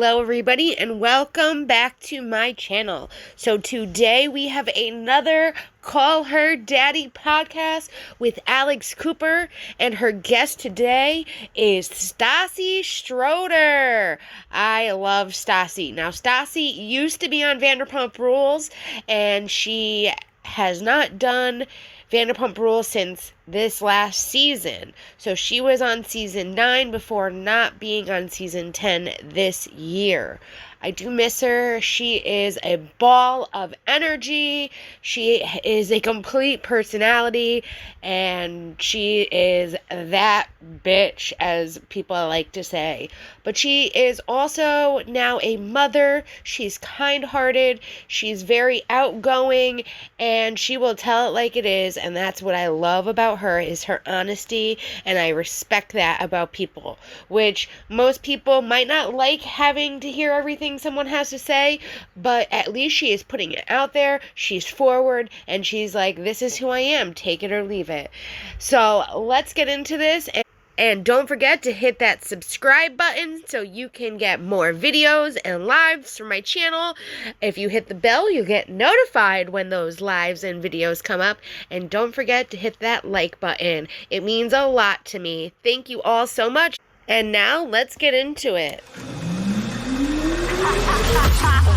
Hello everybody and welcome back to my channel. So today we have another Call Her Daddy podcast with Alex Cooper, and her guest today is Stassi Schroeder. I love Stassi. Now Stassi used to be on Vanderpump Rules, and she has not done Vanderpump Rules since this last season. So she was on season 9 before not being on season 10 this year. I do miss her. She is a ball of energy. She is a complete personality, and she is that bitch, as people like to say. But she is also now a mother. She's kind-hearted. She's very outgoing, and she will tell it like it is, and that's what I love about her, is her honesty, and I respect that about people, which most people might not like having to hear everything someone has to say, but at least she is putting it out there. She's forward, and she's like, this is who I am, take it or leave it. So let's get into this, and don't forget to hit that subscribe button so you can get more videos and lives from my channel. If you hit the bell, you'll get notified when those lives and videos come up. And don't forget to hit that like button. It means a lot to me. Thank you all so much. And now let's get into it.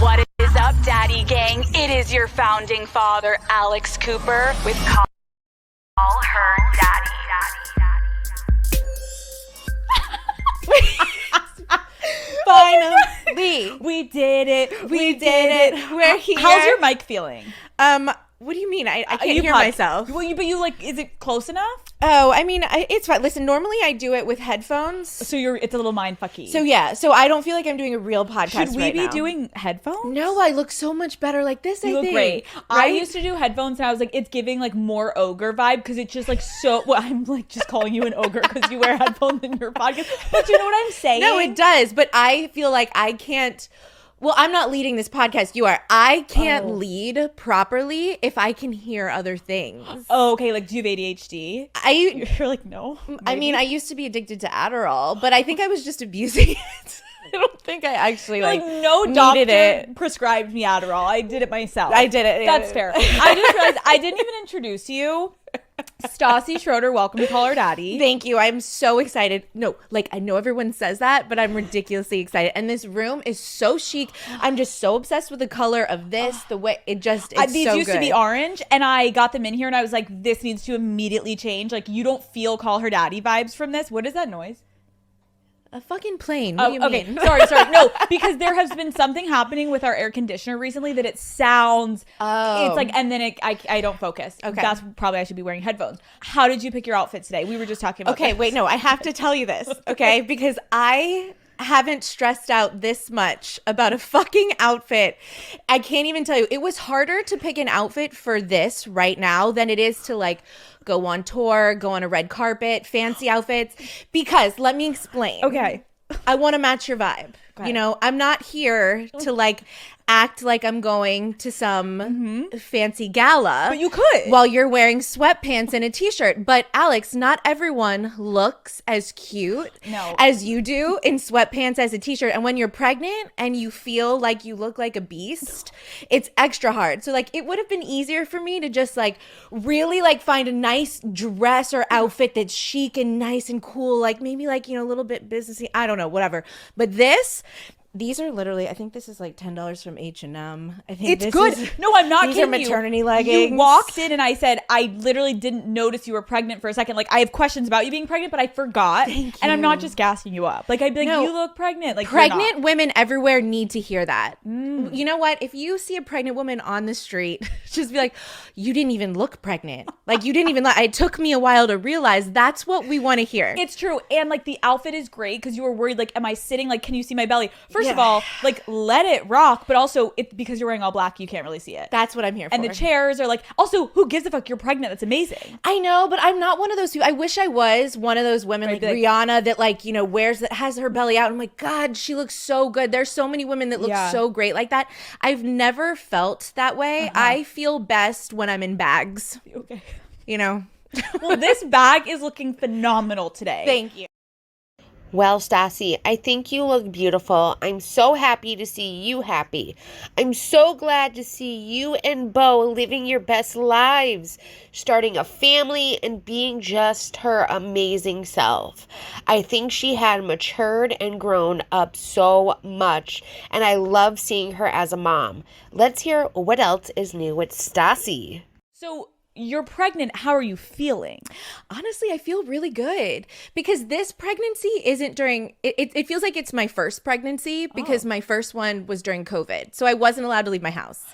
What is up, Daddy Gang? It is your founding father, Alex Cooper, with Call Her Daddy. Finally, We did it. we did it. We're here. How's your mic feeling? What do you mean? I can't hear myself. Well, but you like, is it close enough? Oh, I mean, it's fine. Listen, normally I do it with headphones. So it's a little mind fucky. So yeah, so I don't feel like I'm doing a real podcast should we right be now. doing headphones? No, I look so much better like this. You I look think. great. Right? I used to do headphones, and I was like, it's giving like more ogre vibe because it's just like so. Well, I'm like just calling you an ogre because you wear headphones in your podcast. But you know what I'm saying? No, it does. But I feel like I can't. Well, I'm not leading this podcast. You are. I can't lead properly if I can hear other things. Oh, okay. Like, do you have ADHD? You're like, no. I mean, I used to be addicted to Adderall, but I think I was just abusing it. I don't think I actually like no needed doctor it. prescribed me Adderall. I did it myself. I did it. That's fair. I just realized I didn't even introduce you. Stassi Schroeder, welcome to Call Her Daddy. Thank you. I'm so excited. No, like I know everyone says that, but I'm ridiculously excited. And this room is so chic. I'm just so obsessed with the color of this. The way it just it's These so used to be orange, and I got them in here, and I was like, this needs to immediately change. Like, you don't feel Call Her Daddy vibes from this. What is that noise? A fucking plane. What do you mean? Sorry. No, because there has been something happening with our air conditioner recently that it sounds. Oh. It's like, and then I don't focus. Okay. That's probably I should be wearing headphones. How did you pick your outfit today? We were just talking about. Okay, this. wait, no, I have to tell you this, okay? Because I haven't stressed out this much about a fucking outfit. I can't even tell you. It was harder to pick an outfit for this right now than it is to like go on tour, go on a red carpet, fancy outfits. Because let me explain. Okay. I want to match your vibe. You know, I'm not here to like act like I'm going to some fancy gala. But you could. While you're wearing sweatpants and a t-shirt. But Alex, not everyone looks as cute as you do in sweatpants as a t-shirt. And when you're pregnant and you feel like you look like a beast, it's extra hard. So like it would have been easier for me to just like really like find a nice dress or outfit that's chic and nice and cool. Like maybe like, you know, a little bit businessy. I don't know, whatever. But these are literally, I think this is like $10 from H&M. I think It's good. No, I'm not these kidding are you. maternity leggings. You walked in and I said, I literally didn't notice you were pregnant for a second. Like, I have questions about you being pregnant, but I forgot. Thank you. And I'm not just gassing you up. Like, I'd be like, No. you look pregnant. Like, Pregnant women everywhere need to hear that. You know what? If you see a pregnant woman on the street, just be like, you didn't even look pregnant. Like, you didn't even it took me a while to realize that's what we want to hear. It's true. And like the outfit is great because you were worried, like, am I sitting? Like, can you see my belly? First of all, like, let it rock. But also, because you're wearing all black, you can't really see it. That's what I'm here for. And the chairs are like, also, who gives a fuck? You're pregnant. That's amazing. I know, but I'm not one of those people. I wish I was one of those women like Rihanna that like, you know, has her belly out. I'm like, God, she looks so good. There's so many women that look so great like that. I've never felt that way. I feel best when I'm in bags. Okay. You know? Well, this bag is looking phenomenal today. Thank you. Well, Stassi, I think you look beautiful. I'm so happy to see you happy. I'm so glad to see you and Beau living your best lives, starting a family and being just her amazing self. I think she had matured and grown up so much, and I love seeing her as a mom. Let's hear what else is new with Stassi. So you're pregnant. How are you feeling? Honestly, I feel really good because this pregnancy isn't during, it feels like it's my first pregnancy because my first one was during COVID. So I wasn't allowed to leave my house.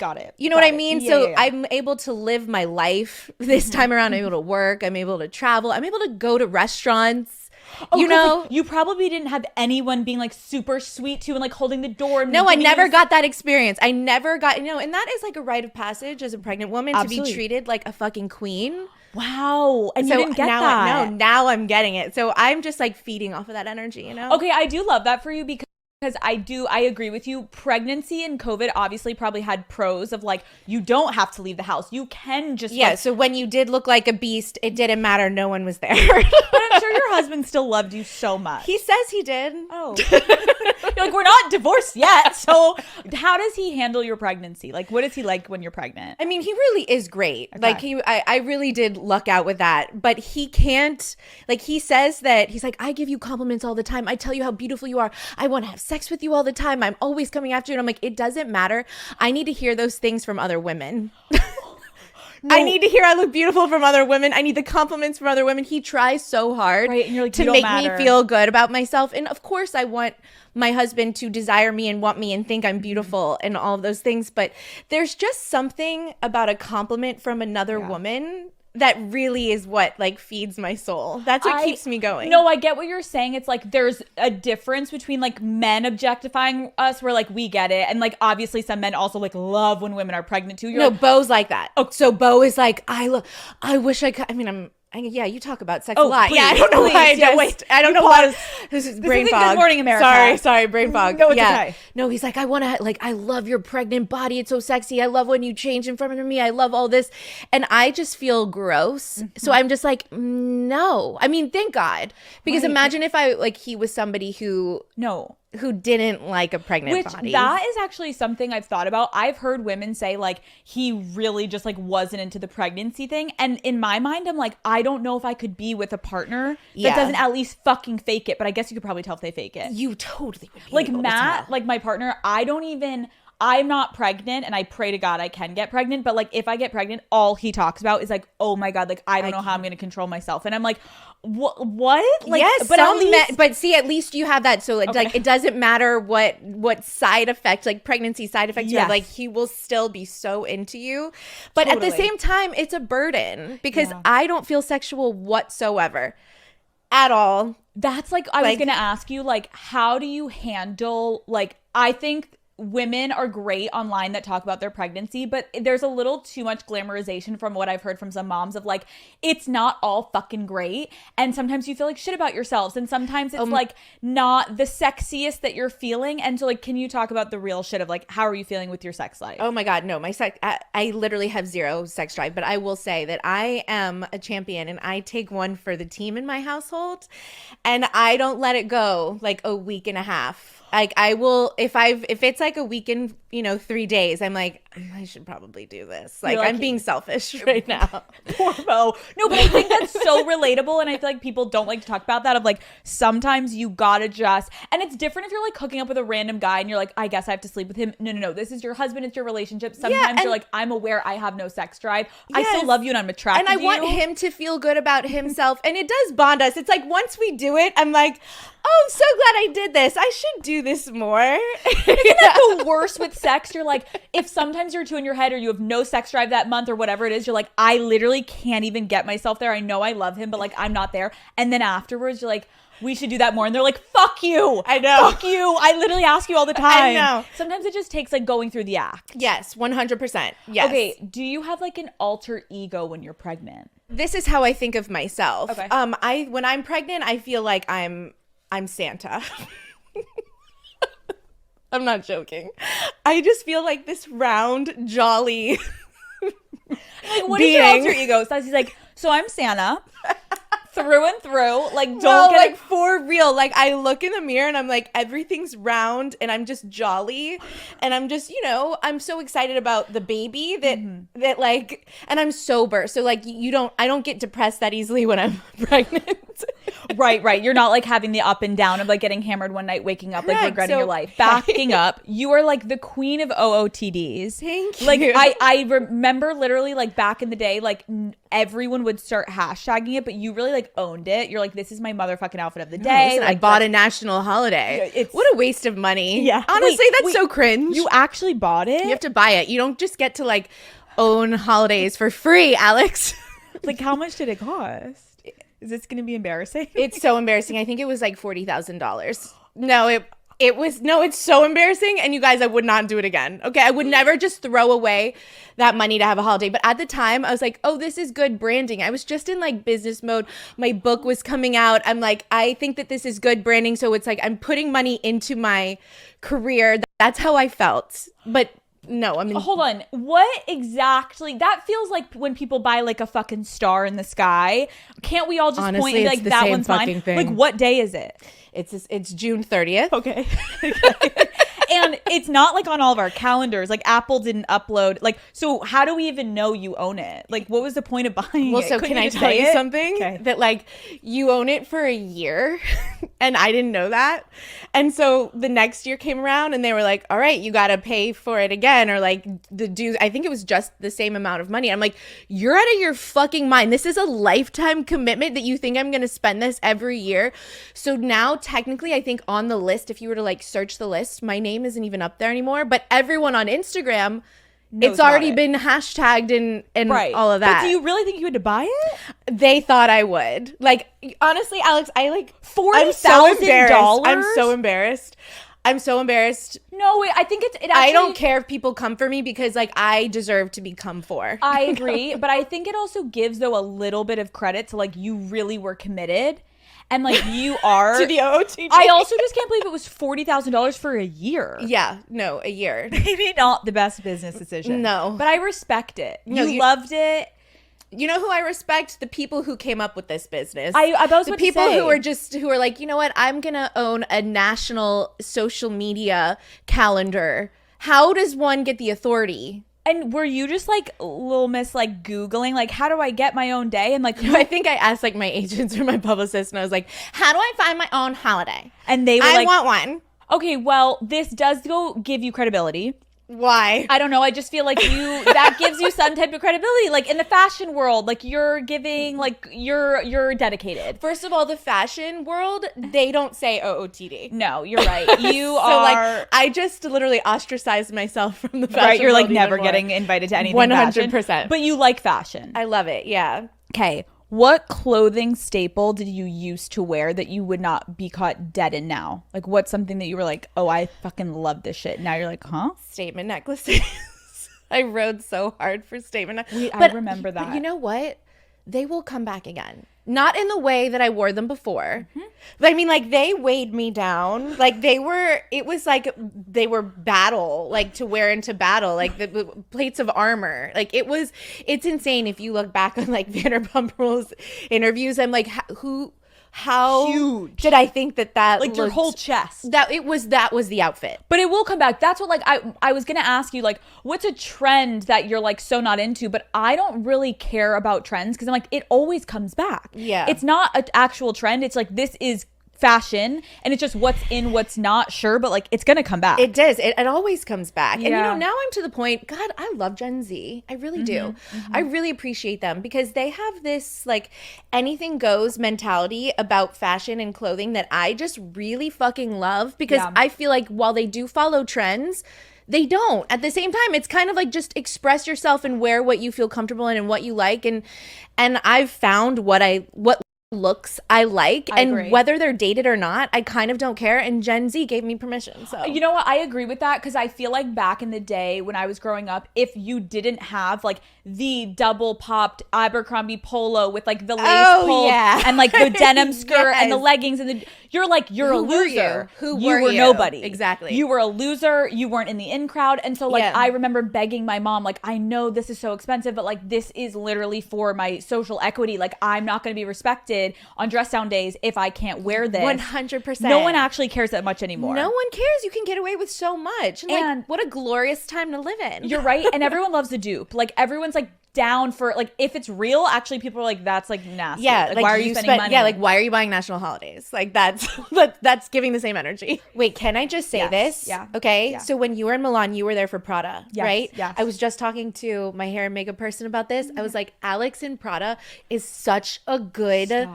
Got it. You know what I mean? Yeah, so yeah. I'm able to live my life this time around. I'm able to work. I'm able to travel. I'm able to go to restaurants. You know, like, you probably didn't have anyone being like super sweet to you and like holding the door. And no, I giving never you- got that experience. I never got, and that is like a rite of passage as a pregnant woman to Absolutely. be treated like a fucking queen. Wow. And So you didn't get now, that. now I'm getting it. So I'm just like feeding off of that energy, you know? Okay, I do love that for you because I agree with you. Pregnancy and COVID obviously probably had pros of like, you don't have to leave the house. You can just Yeah, like, so when you did look like a beast, it didn't matter. No one was there. but I'm sure your husband still loved you so much. He says he did. Oh. You're like, we're not divorced yet. So how does he handle your pregnancy? Like, what is he like when you're pregnant? I mean, he really is great. Okay. Like I really did luck out with that. But he can't, like he says that, he's like, I give you compliments all the time. I tell you how beautiful you are. I want to have sex with you all the time. I'm always coming after you. And I'm like, it doesn't matter. I need to hear those things from other women. I need to hear I look beautiful from other women. I need the compliments from other women. He tries so hard Right, and you're like, to you don't make matter. me feel good about myself. And of course, I want my husband to desire me and want me and think I'm beautiful and all of those things. But there's just something about a compliment from another woman that really is what like feeds my soul. That's what keeps me going. No, I get what you're saying. It's like there's a difference between like men objectifying us where like we get it. And like obviously some men also like love when women are pregnant too. You're No, like, Beau's like that. Oh, so Beau is like, I wish I could. I mean, yeah, you talk about sex a lot. please, Yeah, I don't know why. I yes. don't wait. I don't You know why. pause. This is brain isn't fog. Good Morning America. Sorry, brain fog. No, it's yeah. okay. No, he's like, I want to, like, I love your pregnant body. It's so sexy. I love when you change in front of me. I love all this. And I just feel gross. So I'm just like, no. I mean, thank God. Because imagine if he was somebody who didn't like a pregnant body. That is actually something I've thought about. I've heard women say like he really just like wasn't into the pregnancy thing. And in my mind, I'm like, I don't know if I could be with a partner that doesn't at least fucking fake it. But I guess you could probably tell if they fake it. You totally would be Like able to Matt, tell. like my partner, I'm not pregnant and I pray to God I can get pregnant. But like if I get pregnant, all he talks about is like, oh my God, like I don't know how I'm going to control myself. And I'm like, what? Like, yes, but at least, but see, at least you have that. So it's like it doesn't matter what side effect, like pregnancy side effects you have. Like he will still be so into you, but at the same time, it's a burden because I don't feel sexual whatsoever, at all. That's like I was gonna ask you, like, how do you handle like I think women are great online that talk about their pregnancy, but there's a little too much glamorization from what I've heard from some moms of like, it's not all fucking great. And sometimes you feel like shit about yourselves. And sometimes it's like not the sexiest that you're feeling. And so like, can you talk about the real shit of like, how are you feeling with your sex life? Oh my God, no, my sex, I literally have zero sex drive, but I will say that I am a champion and I take one for the team in my household and I don't let it go like a week and a half. Like I will, if it's like a week and 3 days, I'm like, I should probably do this. Like I'm being selfish right now. Poor Beau. No, but I think that's so relatable. And I feel like people don't like to talk about that of like, sometimes you gotta just, and it's different if you're like hooking up with a random guy and you're like, I guess I have to sleep with him. No. This is your husband. It's your relationship. Sometimes you're like, I'm aware I have no sex drive. I still love you and I'm attracted to you. And I want him to feel good about himself. And it does bond us. It's like once we do it, I'm like, oh, I'm so glad I did this. I should do this more. Isn't that the worst with sex? You're like, if sometimes you're two in your head or you have no sex drive that month or whatever it is, you're like, I literally can't even get myself there. I know I love him, but like, I'm not there. And then afterwards, you're like, we should do that more. And they're like, fuck you. I know. Fuck you. I literally ask you all the time. I know. Sometimes it just takes like going through the act. Yes, 100%. Yes. Okay. Do you have like an alter ego when you're pregnant? This is how I think of myself. Okay. When I'm pregnant, I feel like I'm Santa. I'm not joking. I just feel like this round, jolly Like, what is your alter ego? So he's like, so I'm Santa. through and through. Like, don't No, get like for real. Like I look in the mirror and I'm like, everything's round and I'm just jolly. And I'm just, I'm so excited about the baby that like, and I'm sober. So like I don't get depressed that easily when I'm pregnant. Right. You're not like having the up and down of like getting hammered one night, waking up, like regretting your life. Backing up, you are like the queen of OOTDs. Thank you. Like I remember literally like back in the day, like everyone would start hashtagging it, but you really like owned it. You're like, this is my motherfucking outfit of the day. Listen, like, I bought a national holiday. What a waste of money. Yeah. Honestly, that's so cringe. You actually bought it? You have to buy it. You don't just get to like own holidays for free, Alex. Like, how much did it cost? Is this going to be embarrassing? It's so embarrassing. I think it was like $40,000. No, it's so embarrassing. And you guys, I would not do it again. Okay. I would never just throw away that money to have a holiday. But at the time I was like, oh, this is good branding. I was just in like business mode. My book was coming out. I'm like, I think that this is good branding. So it's like, I'm putting money into my career. That's how I felt. But no, I mean, hold on. What exactly? That feels like when people buy like a fucking star in the sky. Can't we all just honestly, point and be it's like, the that same one's fucking mine? thing. Like, what day is it? It's June 30th. Okay. And it's not like on all of our calendars. Like Apple didn't upload. Like, so how do we even know you own it? Like, what was the point of buying Well, it? so Couldn't can I just tell say you it? something? Okay. That like you own it for a year and I didn't know that. And so the next year came around and they were like, all right, you got to pay for it again. Or like the dues, I think it was just the same amount of money. I'm like, you're out of your fucking mind. This is a lifetime commitment that you think I'm going to spend this every year. So now technically I think on the list, if you were to like search the list, my name isn't even up there anymore. But everyone on Instagram, knows it's already about it. been hashtagged and Right. all of that. But do you really think you had to buy it? They thought I would. Like, honestly, Alex, I like $40,000? I'm so embarrassed. I'm so embarrassed. No, I think it actually, I don't care if people come for me because like I deserve to be come for. I agree, but I think it also gives though a little bit of credit to like you really were committed. And like you are to the OOTD. I also just can't believe it was $40,000 for a year. Yeah, no, a year. Maybe not the best business decision. No. But I respect it. No, you loved it. You know who I respect? The people who came up with this business. I was the about people to say. who are like, you know what? I'm gonna own a national social media calendar. How does one get the authority? And were you just like little miss like Googling like how do I get my own day? And like I think I asked like my agents or my publicist and I was like, how do I find my own holiday? and they were I like, want one. okay, well, this does give you credibility. Why? I don't know. I just feel like that gives you some type of credibility. Like in the fashion world, like you're giving, like you're dedicated. First of all, the fashion world, they don't say OOTD. No, you're right. You So are. like, I just literally ostracized myself from the fashion Right, you're like world never even more. getting invited to anything 100%. fashion. But you like fashion. I love it. Yeah. Okay. What clothing staple did you used to wear that you would not be caught dead in now? Like what's something that you were like, oh, I fucking love this shit. Now you're like, huh? Statement necklaces. I rode so hard for statement necklaces. I remember that. But you know what? They will come back again. Not in the way that I wore them before. Mm-hmm. But I mean, like, they weighed me down. Like, they were battle, like, to wear into battle, like, the plates of armor. Like, it's insane if you look back on, like, Vanderpump Rules interviews. I'm like, how Huge. did I think that Like your whole chest. that was the outfit. But it will come back. That's what like I was gonna ask you, like, what's a trend that you're like so not into? But I don't really care about trends because I'm like, it always comes back. Yeah. It's not an actual trend. It's like this is fashion and it's just what's in, what's not, sure, but like it's gonna come back. It does. It always comes back. And Yeah. now I'm to the point, God, I love Gen Z. I really do. I really appreciate them because they have this like anything goes mentality about fashion and clothing that I just really fucking love because Yeah. I feel like while they do follow trends, they don't. At the same time, it's kind of like just express yourself and wear what you feel comfortable in and what you like. And I've found what looks I like, I and agree. whether they're dated or not, I kind of don't care. And Gen Z gave me permission. So You know what? I agree with that because I feel like back in the day when I was growing up, if you didn't have like the double popped Abercrombie polo with like the lace pulled and like the denim skirt and the Yes. leggings and you're a Who were loser. you? Who you were were you? nobody. Exactly. You were a loser. You weren't in the in crowd. And so like Yeah. I remember begging my mom, like, I know this is so expensive, but like this is literally for my social equity. Like I'm not going to be respected offended on dress down days if I can't wear this. 100%. No one actually cares that much anymore. No one cares. You can get away with so much. And like, what a glorious time to live in. You're right. And everyone loves a dupe. Like, everyone's like down for, like, if it's real, actually people are like, that's like nasty. Yeah. Like, why are you spending money? Yeah, like, why are you buying national holidays? Like, that's giving the same energy. Wait, can I just say this? Yeah. Okay. Yeah. So when you were in Milan, you were there for Prada, Yes, right? yes. I was just talking to my hair and makeup person about this. I was like, Alex in Prada is such a good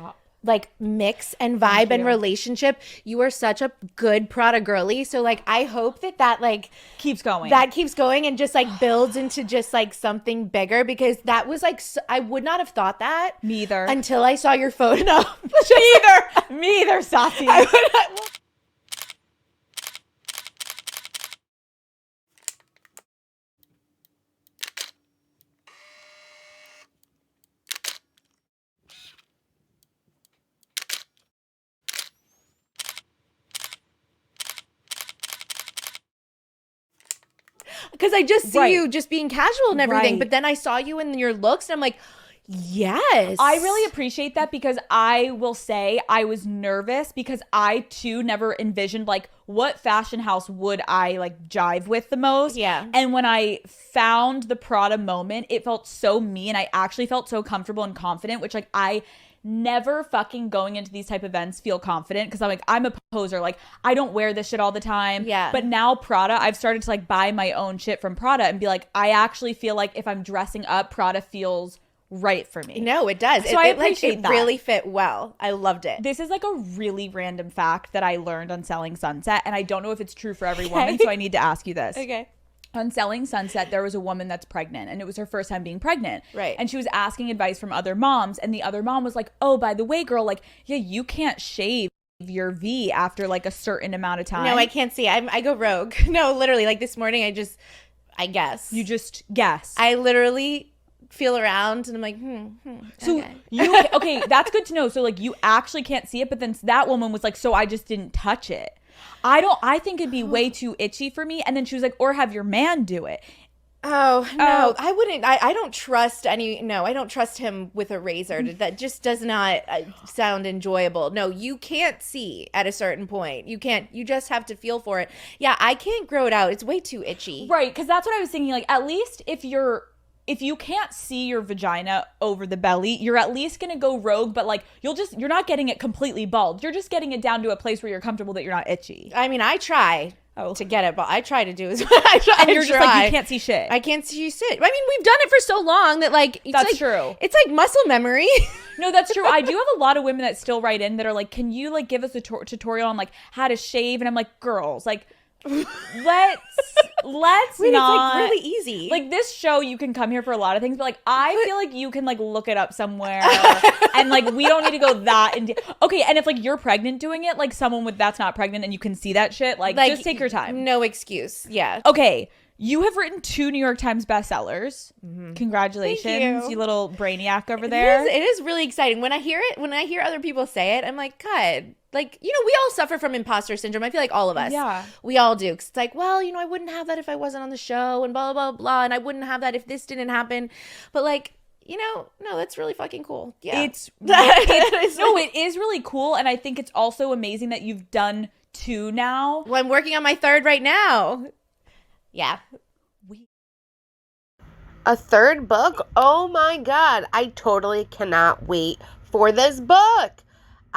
like mix and vibe and relationship. You are such a good Prada girly. So like, I hope that like keeps going. That keeps going and just like builds into just like something bigger, because that was like, I would not have thought that. Me either. Until I saw your photo. Me either, Stassi. Because I just see Right. you just being casual and everything. Right. But then I saw you in your looks and I'm like, yes. I really appreciate that, because I will say I was nervous because I too never envisioned like what fashion house would I like jive with the most. Yeah. And when I found the Prada moment, it felt so me, and I actually felt so comfortable and confident, which like I never fucking going into these type of events feel confident, because I'm like, I'm a poser, like I don't wear this shit all the time. Yeah. But now Prada, I've started to like buy my own shit from Prada and be like, I actually feel like if I'm dressing up, Prada feels right for me. No, it does. So I appreciate it that. really fit well. I loved it. This is like a really random fact that I learned on Selling Sunset, and I don't know if it's true for every woman, so I need to ask you this. Okay. On Selling Sunset, there was a woman that's pregnant, and it was her first time being pregnant. Right. And she was asking advice from other moms, and the other mom was like, oh, by the way, girl, like, yeah, you can't shave your V after like a certain amount of time. No, I can't see. I go rogue. No, literally, like this morning, I guess. You just guess. I literally feel around and I'm like, So okay. okay, that's good to know. So like you actually can't see it, but then that woman was like, so I just didn't touch it. I think it'd be way too itchy for me. And then she was like, or have your man do it. Oh, no, I wouldn't. I don't trust I don't trust him with a razor. That just does not sound enjoyable. No, you can't see at a certain point. You can't, you just have to feel for it. Yeah, I can't grow it out. It's way too itchy. Right, because that's what I was thinking. Like, at least if you can't see your vagina over the belly, you're at least gonna go rogue, but like you're not getting it completely bald. You're just getting it down to a place where you're comfortable that you're not itchy. I mean, I try to get it, but I try to do as and you're just like, you can't see shit. I can't see shit. I mean, we've done it for so long that like that's true. It's like muscle memory. No, that's true. I do have a lot of women that still write in that are like, can you like give us a tutorial on like how to shave? And I'm like, girls, like let's Wait, not. It's like really easy. Like this show, you can come here for a lot of things, but like I feel like you can like look it up somewhere, and like we don't need to go that into. Okay, and if like you're pregnant doing it, like someone that's not pregnant and you can see that shit, like just take your time. No excuse. Yeah. Okay. You have written 2 New York Times bestsellers. Congratulations, Thank you. little brainiac over there. It is really exciting. When I hear other people say it, I'm like, God, like, we all suffer from imposter syndrome. I feel like all of us. Yeah. We all do. 'Cause it's like, well, I wouldn't have that if I wasn't on the show and blah, blah, blah, blah. And I wouldn't have that if this didn't happen. But like, no, that's really fucking cool. Yeah. It is really cool. And I think it's also amazing that you've done 2 now. Well, I'm working on my 3rd right now. Yeah. A 3rd book? Oh my God. I totally cannot wait for this book.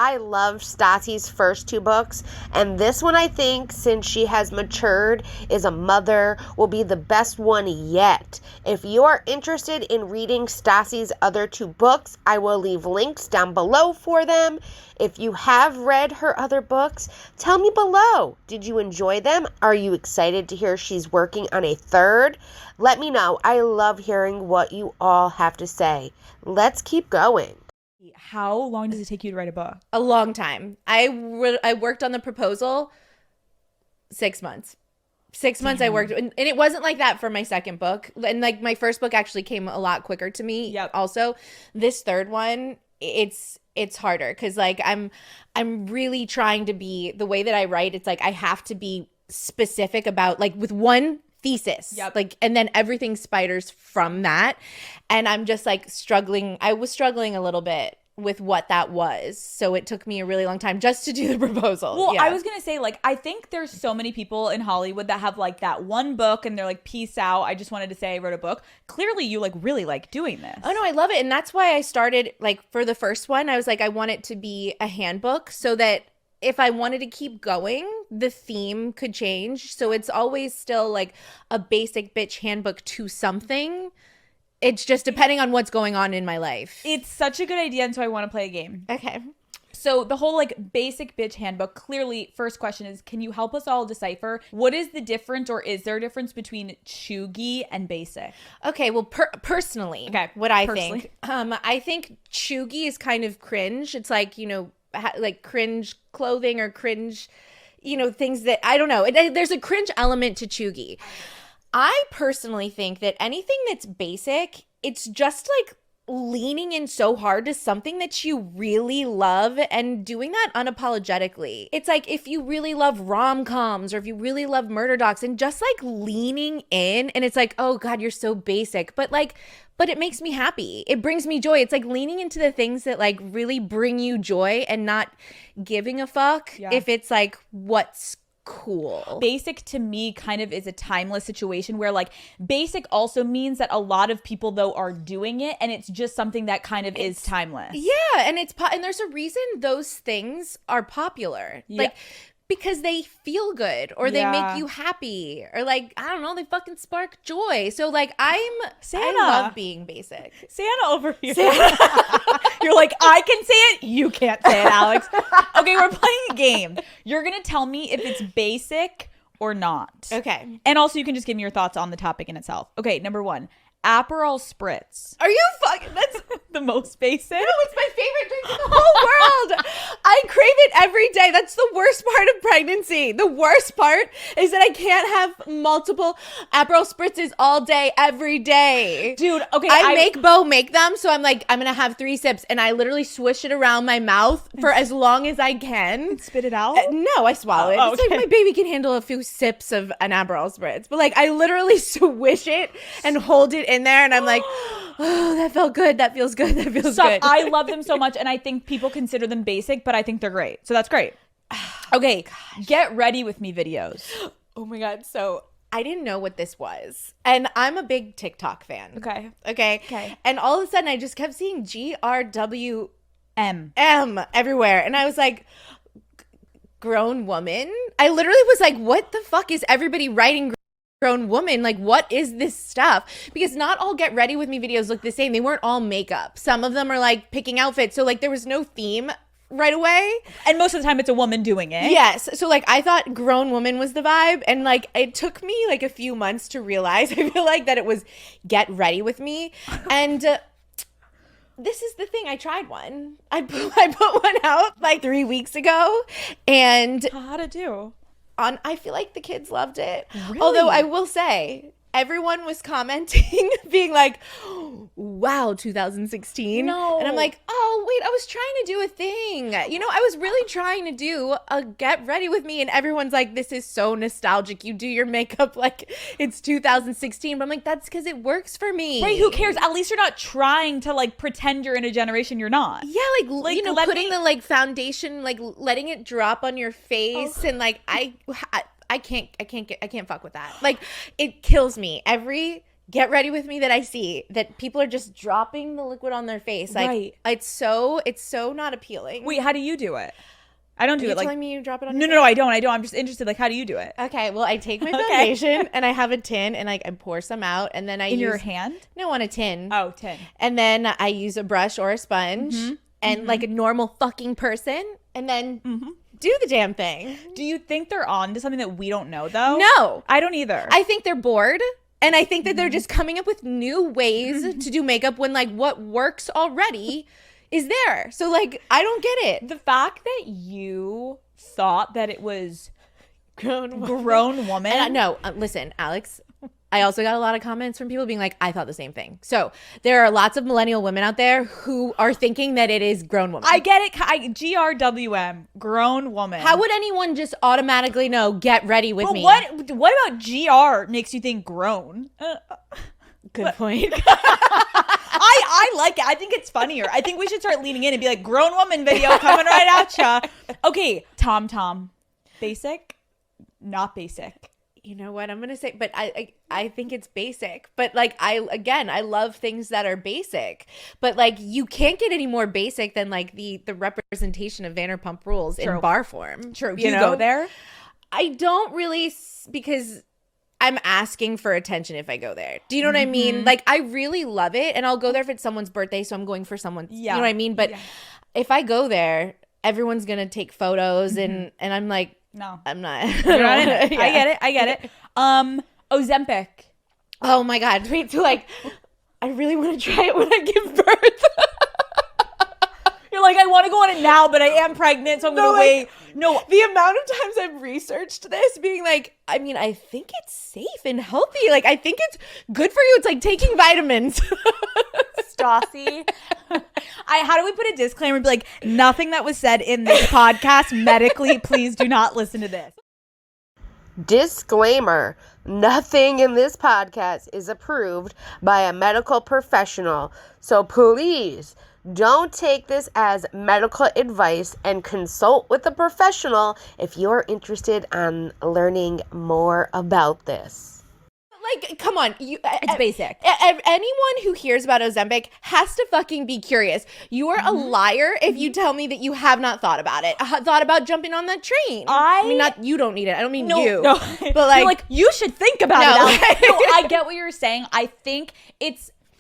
I love Stassi's first 2 books, and this one, I think, since she has matured, is a mother, will be the best one yet. If you are interested in reading Stassi's other 2 books, I will leave links down below for them. If you have read her other books, tell me below. Did you enjoy them? Are you excited to hear she's working on a 3rd? Let me know. I love hearing what you all have to say. Let's keep going. How long does it take you to write a book? A long time. I worked on the proposal 6 months. 6 months I worked, and it wasn't like that for my 2nd book. And like my 1st book actually came a lot quicker to me. Yep. Also, this 3rd one, it's harder because like I'm really trying to be, the way that I write, it's like I have to be specific about like with one thesis. Yep. Like, and then everything spiders from that. And I'm just like struggling. I was struggling a little bit with what that was. So it took me a really long time just to do the proposal. Well, yeah. I was going to say, like, I think there's so many people in Hollywood that have like that one book and they're like, peace out. I just wanted to say I wrote a book. Clearly you like really like doing this. Oh no, I love it. And that's why I started, like, for the first one, I was like, I want it to be a handbook so that if I wanted to keep going, the theme could change. So it's always still like a basic bitch handbook to something. It's just depending on what's going on in my life. It's such a good idea, and so I want to play a game. Okay. So the whole like basic bitch handbook, clearly, first question is, can you help us all decipher what is the difference, or is there a difference between Chugi and basic? Okay, well, personally, what I think Chugi is kind of cringe. It's like, you know, like cringe clothing or cringe, you know, things that, I don't know. There's a cringe element to Chugi. I personally think that anything that's basic, it's just like leaning in so hard to something that you really love and doing that unapologetically. It's like if you really love rom-coms or if you really love murder docs and just like leaning in, and it's like, oh God, you're so basic. But it makes me happy. It brings me joy. It's like leaning into the things that like really bring you joy and not giving a fuck if it's like what's cool. Basic to me kind of is a timeless situation where like basic also means that a lot of people though are doing it, and it's just something that kind of is timeless. Yeah, and and there's a reason those things are popular. Yeah. Like because they feel good or they make you happy or like, I don't know, they fucking spark joy. So like I love being basic. Santa over here. You're like, I can say it. You can't say it, Alex. Okay, we're playing a game. You're going to tell me if it's basic or not. Okay. And also you can just give me your thoughts on the topic in itself. Okay, number 1. Aperol Spritz. Are you fucking? That's the most basic. No, it's my favorite drink in the whole world. I crave it every day. That's the worst part of pregnancy. The worst part is that I can't have multiple Aperol Spritzes all day, every day. Dude, okay. I make Bo make them, so I'm like, I'm going to have 3 sips, and I literally swish it around my mouth for as long as I can. Spit it out? No, I swallow it. It's like my baby can handle a few sips of an Aperol Spritz. But like, I literally swish it and hold it in there, and I'm like, oh, that felt good. That feels good. That feels good. I love them so much, and I think people consider them basic, but I think they're great. So that's great. Okay, get ready with me videos. Oh my God. So I didn't know what this was, and I'm a big TikTok fan. Okay. And all of a sudden, I just kept seeing GRWM everywhere, and I was like, grown woman. I literally was like, what the fuck is everybody writing? Grown woman, like, what is this stuff? Because not all get ready with me videos look the same. They weren't all makeup. Some of them are like picking outfits, so like there was no theme right away, and most of the time it's a woman doing it. Yes. So like I thought grown woman was the vibe, and like it took me like a few months to realize, I feel like, that it was get ready with me. And this is the thing, I tried one. I put one out like 3 weeks ago, and how'd it do? I feel like the kids loved it. Really? Although I will say, everyone was commenting, being like, wow, 2016. No. And I'm like, oh, wait, I was trying to do a thing. You know, I was really trying to do a get ready with me. And everyone's like, this is so nostalgic. You do your makeup like it's 2016. But I'm like, that's because it works for me. Right, who cares? At least you're not trying to like pretend you're in a generation you're not. Yeah, like you know, putting the like foundation, like letting it drop on your face. And like, I can't fuck with that. Like, it kills me. Every get ready with me that I see that people are just dropping the liquid on their face. Like, right. It's so not appealing. Wait, how do you do it? I don't do it like. Are you telling me you drop it on? No, I don't. I'm just interested. Like, how do you do it? Okay, well, I take my foundation and I have a tin, and like I pour some out, and then I use your hand. No, on a tin. Oh, tin. And then I use a brush or a sponge, and like a normal fucking person, and then. Do the damn thing. Do you think they're on to something that we don't know, though? No. I don't either. I think they're bored. And I think that they're just coming up with new ways to do makeup when, like, what works already is there. So, like, I don't get it. The fact that you thought that it was grown woman. And no, listen, Alex, I also got a lot of comments from people being like, I thought the same thing. So there are lots of millennial women out there who are thinking that it is grown woman. I get it. GRWM, grown woman. How would anyone just automatically know, get ready with me? What about GR makes you think grown? Good point. I like it. I think it's funnier. I think we should start leaning in and be like, grown woman video coming right at ya. Okay, Tom. Basic, not basic. You know what I'm gonna say, but I think it's basic. But like I love things that are basic. But like you can't get any more basic than like the representation of Vanderpump Rules in bar form. True. Do you go there? I don't really, because I'm asking for attention if I go there. Do you know what I mean? Like I really love it, and I'll go there if it's someone's birthday, so I'm going for someone's. You know what I mean? But if I go there, everyone's gonna take photos, and I'm like. No, I'm not. You're not in it. I get it. Ozempic. Oh my God. Wait, so like, I really want to try it when I give birth. You're like, I want to go on it now, but I am pregnant, so I'm going to wait. No, the amount of times I've researched this being like, I mean, I think it's safe and healthy. Like, I think it's good for you. It's like taking vitamins. Stassi. How do we put a disclaimer and be like, nothing that was said in this podcast medically, please do not listen to this. Disclaimer: nothing in this podcast is approved by a medical professional, so please don't take this as medical advice and consult with a professional if you're interested in learning more about this. Like, come on. It's basic. Anyone who hears about Ozempic has to fucking be curious. You are a liar if you tell me that you have not thought about it. Thought about jumping on that train. I mean, not you don't need it. I don't mean you. No. But like, you're like, you should think about it. No, I get what you're saying. I think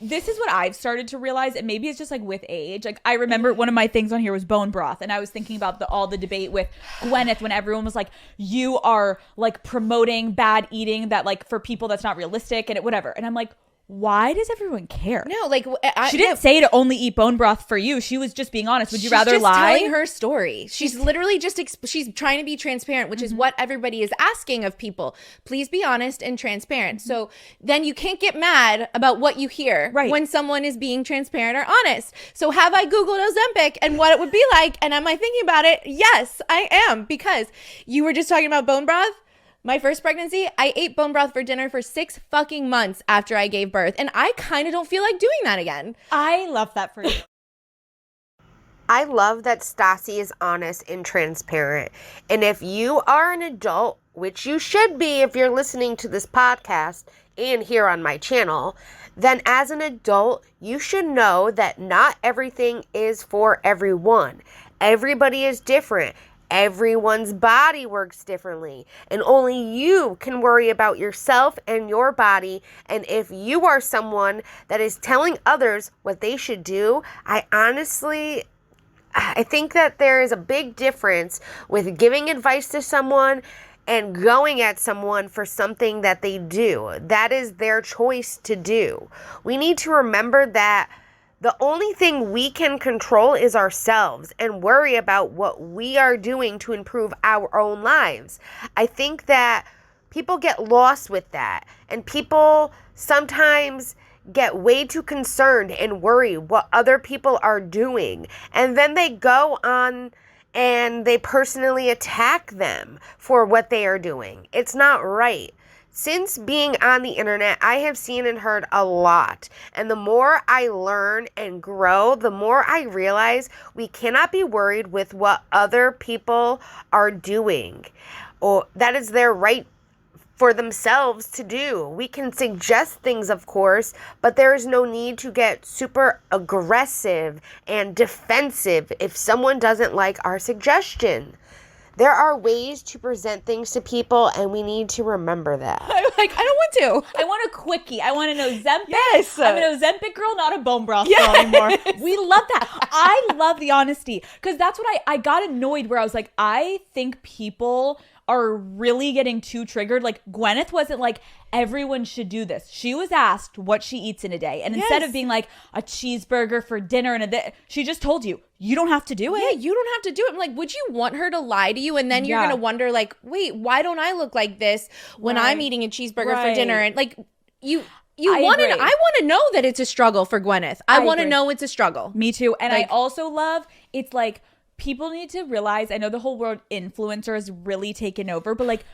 this is what I've started to realize, and maybe it's just like with age. Like I remember one of my things on here was bone broth, and I was thinking about all the debate with Gwyneth when everyone was like, you are like promoting bad eating, that like for people that's not realistic and whatever. And I'm like, why does everyone care? No, like she didn't say to only eat bone broth for you. She was just being honest. Would you rather just lie? Telling her story. She's literally just she's trying to be transparent, which is what everybody is asking of people. Please be honest and transparent. So then you can't get mad about what you hear when someone is being transparent or honest. So have I Googled Ozempic and what it would be like, and am I thinking about it? Yes, I am, because you were just talking about bone broth. My first pregnancy, I ate bone broth for dinner for 6 fucking months after I gave birth. And I kind of don't feel like doing that again. I love that for you. I love that Stassi is honest and transparent. And if you are an adult, which you should be if you're listening to this podcast and here on my channel, then as an adult, you should know that not everything is for everyone. Everybody is different. Everyone's body works differently, and only you can worry about yourself and your body. And if you are someone that is telling others what they should do, I think that there is a big difference with giving advice to someone and going at someone for something that they do. That is their choice to do. We need to remember that the only thing we can control is ourselves and worry about what we are doing to improve our own lives. I think that people get lost with that, and people sometimes get way too concerned and worry what other people are doing, and then they go on and they personally attack them for what they are doing. It's not right. Since being on the internet, I have seen and heard a lot. And the more I learn and grow, the more I realize we cannot be worried with what other people are doing. Or that is their right for themselves to do. We can suggest things, of course, but there is no need to get super aggressive and defensive if someone doesn't like our suggestion. There are ways to present things to people, and we need to remember that. I'm like, I don't want to. I want a quickie. I want an Ozempic. Yes. I'm an Ozempic girl, not a bone broth girl anymore. We love that. I love the honesty, because that's what I got annoyed where I was like, I think people are really getting too triggered. Like Gwyneth wasn't like, everyone should do this. She was asked what she eats in a day. And instead of being like a cheeseburger for dinner and she just told you, you don't have to do it. Yeah, you don't have to do it. I'm like, would you want her to lie to you? And then you're going to wonder like, wait, why don't I look like this when I'm eating a cheeseburger for dinner? And like, I want to know that it's a struggle for Gwyneth. I want to know it's a struggle. Me too. And like, I also love, it's like, people need to realize, I know the whole word influencer has really taken over, but like,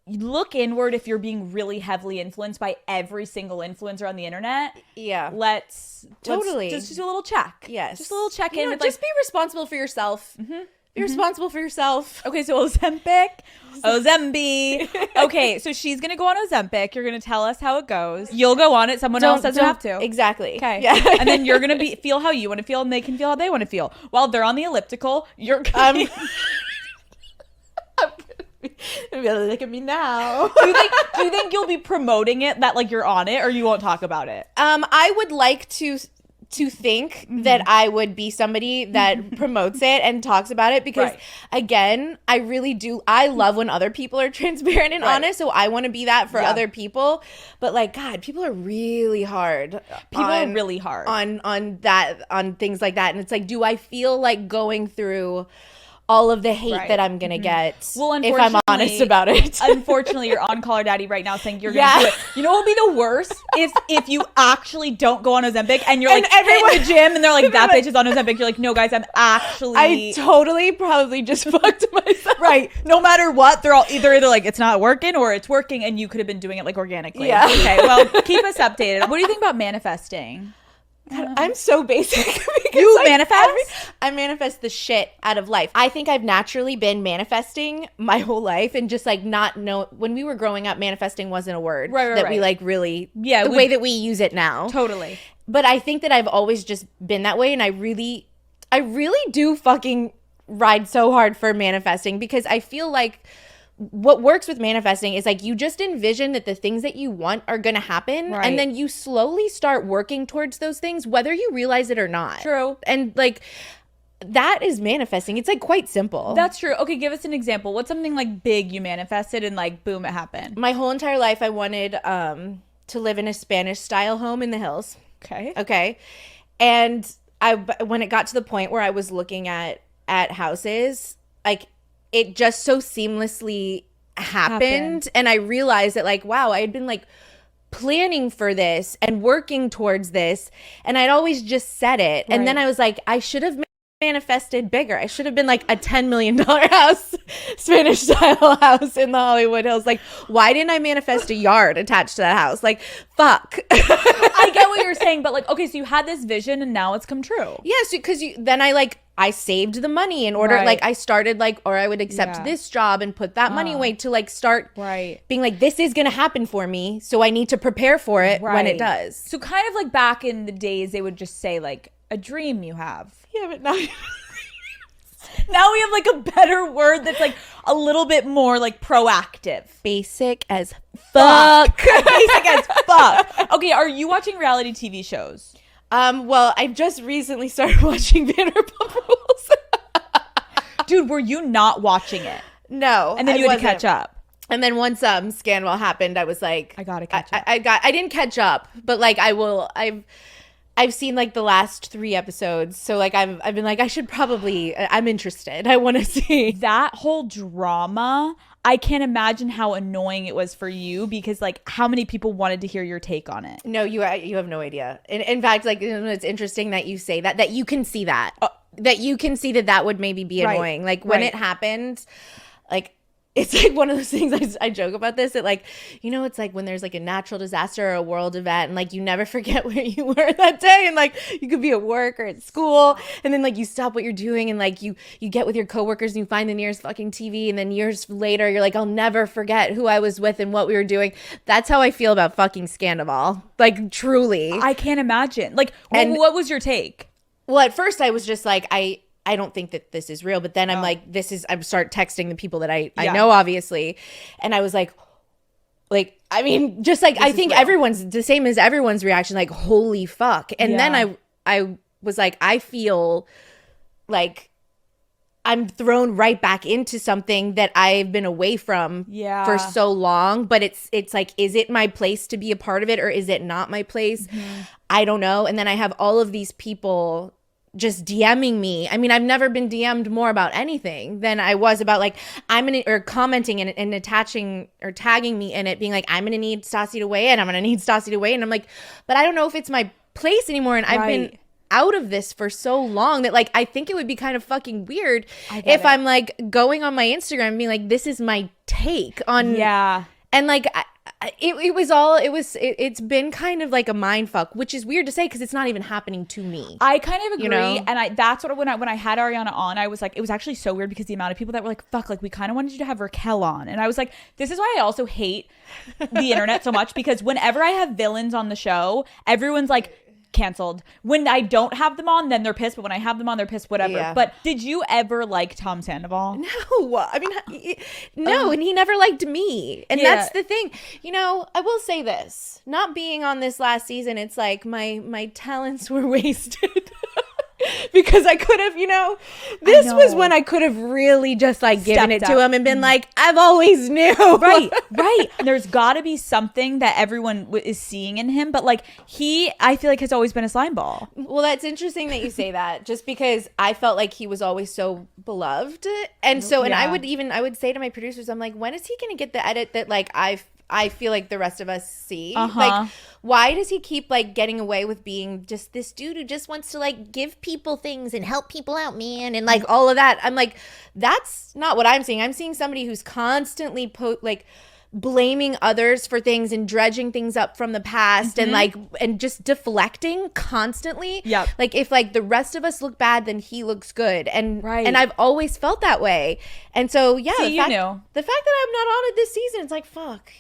look inward if you're being really heavily influenced by every single influencer on the internet. Yeah. Let's Totally. just do a little check. Yes. Just a little check in. Just be responsible for yourself. Be responsible for yourself. Okay, so Ozempic. Okay, so she's going to go on Ozempic. You're going to tell us how it goes. You'll go on it. Someone else doesn't have to. Exactly. Okay. Yeah. And then you're going to feel how you want to feel, and they can feel how they want to feel. While they're on the elliptical, you're going Look at me now. do you think you'll be promoting it, that like you're on it, or you won't talk about it? I would like to think that I would be somebody that promotes it and talks about it because again, I love when other people are transparent and honest, so I want to be that for other people. But like, God, people are really hard. Are really hard on things like that. And it's like, do I feel like going through all of the hate that I'm gonna get if I'm honest about it? Unfortunately, you're on Call Her Daddy right now saying you're gonna do it. You know what would be the worst is if you actually don't go on Ozempic and you're like everyone in the gym and they're like, that bitch is on Ozempic. You're like, no guys, I totally probably just fucked myself. Right. No matter what, they're all either like it's not working or it's working, and you could have been doing it like organically. Yeah. Okay, well, keep us updated. What do you think about manifesting? God, I'm so basic. You manifest? I manifest the shit out of life. I think I've naturally been manifesting my whole life and just like not know. When we were growing up, manifesting wasn't a word that we like really, the way that we use it now. Totally. But I think that I've always just been that way. And I really do fucking ride so hard for manifesting because I feel like what works with manifesting is like you just envision that the things that you want are going to happen and then you slowly start working towards those things whether you realize it or not. True. And like that is manifesting. It's like quite simple. That's true. Okay, give us an example. What's something like big you manifested and like boom, it happened? My whole entire life I wanted to live in a Spanish style home in the hills. Okay. And when it got to the point where I was looking at houses, like it just so seamlessly happened. And I realized that like, wow, I had been like planning for this and working towards this. And I'd always just said it. And then I was like, I should have manifested bigger. I should have been like a $10 million house, Spanish style house in the Hollywood Hills. Like, why didn't I manifest a yard attached to that house? Like, fuck. I get what you're saying, but like, okay, so you had this vision and now it's come true. Yes, because then I saved the money in order, like I started like, or I would accept this job and put that money away to like start being like, this is going to happen for me. So I need to prepare for it when it does. So kind of like back in the days, they would just say like a dream you have. Yeah, but now now we have like a better word that's like a little bit more like proactive. Basic as fuck. Basic as fuck. Okay, are you watching reality TV shows? Well, I just recently started watching Vanderpump Rules. Dude, were you not watching it? No. And then you had to catch up. And then once Scandoval happened, I was like, I gotta catch up. I didn't catch up, but like I've seen like the last 3 episodes. So like I've been like, I'm interested. I want to see that whole drama. I can't imagine how annoying it was for you because like how many people wanted to hear your take on it. No, you have no idea. In fact, like it's interesting that you say that you can see that you can see that would maybe be annoying. Like when it happened, like it's like one of those things I joke about this that like, you know, it's like when there's like a natural disaster or a world event and like you never forget where you were that day and like you could be at work or at school and then like you stop what you're doing and like you get with your coworkers and you find the nearest fucking TV and then years later you're like, I'll never forget who I was with and what we were doing. That's how I feel about fucking Scandoval. Like truly. I can't imagine. Like what was your take? Well, at first I was just like, I don't think that this is real. But then I'm like, I start texting the people that I know, obviously. And I was like, I mean, just like, I think everyone's the same as everyone's reaction, like, holy fuck. And then I was like, I feel like I'm thrown right back into something that I've been away from for so long. But it's like, is it my place to be a part of it or is it not my place? Mm-hmm. I don't know. And then I have all of these people just DMing me. I mean, I've never been DM'd more about anything than I was about like, or commenting and attaching or tagging me in it, being like, I'm going to need Stassi to weigh in. I'm going to need Stassi to weigh in. I'm like, but I don't know if it's my place anymore. And out of this for so long that like I think it would be kind of fucking weird if I'm like going on my Instagram and being like, this is my take on and like it's been kind of like a mind fuck, which is weird to say because it's not even happening to me. I kind of agree, and that's what when I had Ariana on, I was like, it was actually so weird because the amount of people that were like, fuck, like we kind of wanted you to have Raquel on, and I was like, this is why I also hate the internet so much, because whenever I have villains on the show, everyone's like, canceled. When I don't have them on, then they're pissed, but when I have them on, they're pissed, whatever. But did you ever like Tom Sandoval? No, I mean, no, and he never liked me, and that's the thing. I will say this, not being on this last season, it's like my talents were wasted. Because I could have, this was when I could have really just like given it to him and been like, I've always knew. Right. There's got to be something that everyone is seeing in him, but like I feel like has always been a slime ball. Well, that's interesting that you say that, just because I felt like he was always so beloved. And so, and I would say to my producers, I'm like, when is he going to get the edit that like I feel like the rest of us see? Like, why does he keep like getting away with being just this dude who just wants to like give people things and help people out, man, and like all of that? I'm like, that's not what I'm seeing. I'm seeing somebody who's constantly blaming others for things and dredging things up from the past and just deflecting constantly. Like if like the rest of us look bad, then he looks good. And I've always felt that way. And so the fact that I'm not on it this season, it's like, fuck,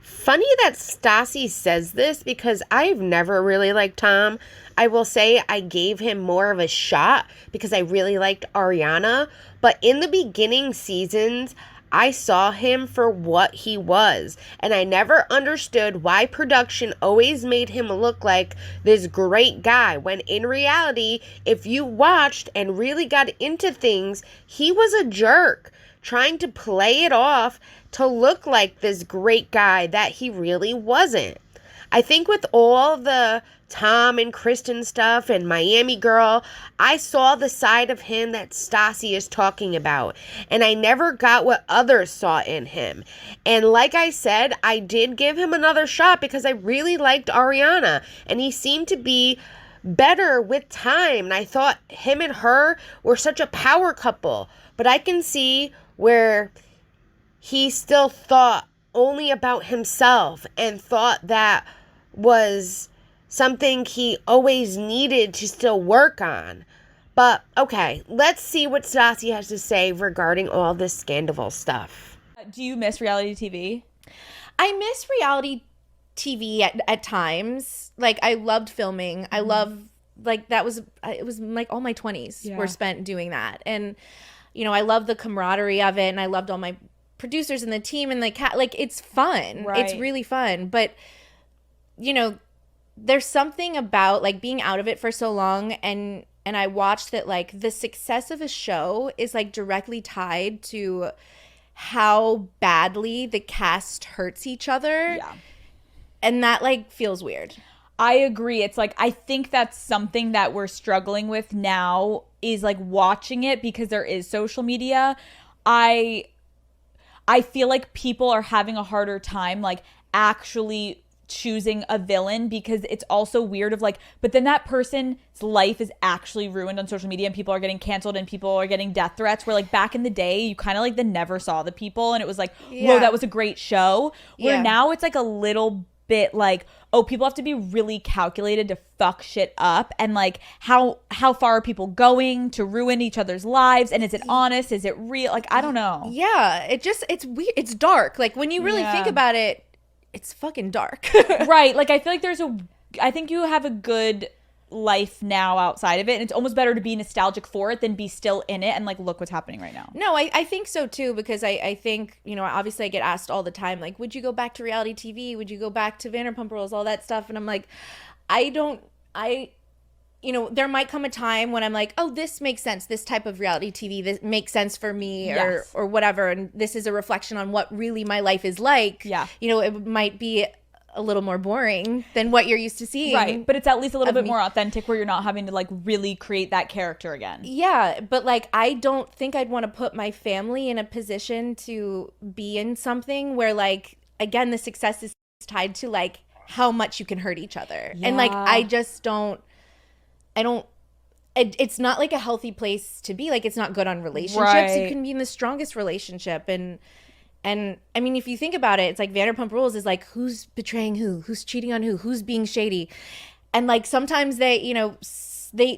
Funny that Stassi says this, because I've never really liked Tom. I will say I gave him more of a shot because I really liked Ariana. But in the beginning seasons, I saw him for what he was, and I never understood why production always made him look like this great guy, when in reality, if you watched and really got into things, he was a jerk, trying to play it off to look like this great guy that he really wasn't. I think with all the Tom and Kristen stuff and Miami Girl, I saw the side of him that Stassi is talking about, and I never got what others saw in him. And like I said, I did give him another shot because I really liked Ariana, and he seemed to be better with time, and I thought him and her were such a power couple. But I can see where he still thought only about himself and thought that was something he always needed to still work on. But okay, let's see what Stassi has to say regarding all this Scandoval stuff. Do you miss reality TV? I miss reality TV at times. Like, I loved filming. I love, like, it was like all my 20s were spent doing that. And, I love the camaraderie of it, and I loved all my producers and the team and it's fun. Right. It's really fun. But, there's something about like being out of it for so long, and I watched that like the success of a show is like directly tied to how badly the cast hurts each other. Yeah. And that like feels weird. I agree. It's like, I think that's something that we're struggling with now, is like watching it, because there is social media. I feel like people are having a harder time like actually choosing a villain, because it's also weird of like, but then that person's life is actually ruined on social media and people are getting canceled and people are getting death threats, where like back in the day you kind of like never saw the people and it was like, whoa, that was a great show. Where now it's like a little bit like, oh, people have to be really calculated to fuck shit up, and like how far are people going to ruin each other's lives, and is it honest, is it real? Like, I don't know. It's weird, it's dark. Like when you really think about it, it's fucking dark. Right. Like, I feel like I think you have a good life now outside of it, and it's almost better to be nostalgic for it than be still in it and like, look what's happening right now. No, I think so too, because I think, obviously I get asked all the time, like, would you go back to reality TV? Would you go back to Vanderpump Rules? All that stuff. And I'm like, there might come a time when I'm like, oh, this makes sense. This type of reality TV, this makes sense for me, or whatever. And this is a reflection on what really my life is like. Yeah. It might be a little more boring than what you're used to seeing. Right. But it's at least a little bit more authentic, where you're not having to like really create that character again. Yeah. But like, I don't think I'd want to put my family in a position to be in something where like, again, the success is tied to like how much you can hurt each other. Yeah. And like, I just don't. I don't, it's not like a healthy place to be. Like, it's not good on relationships. Right. You can be in the strongest relationship. And I mean, if you think about it, it's like Vanderpump Rules is like, who's betraying who's cheating on who's being shady. And like, sometimes they, you know,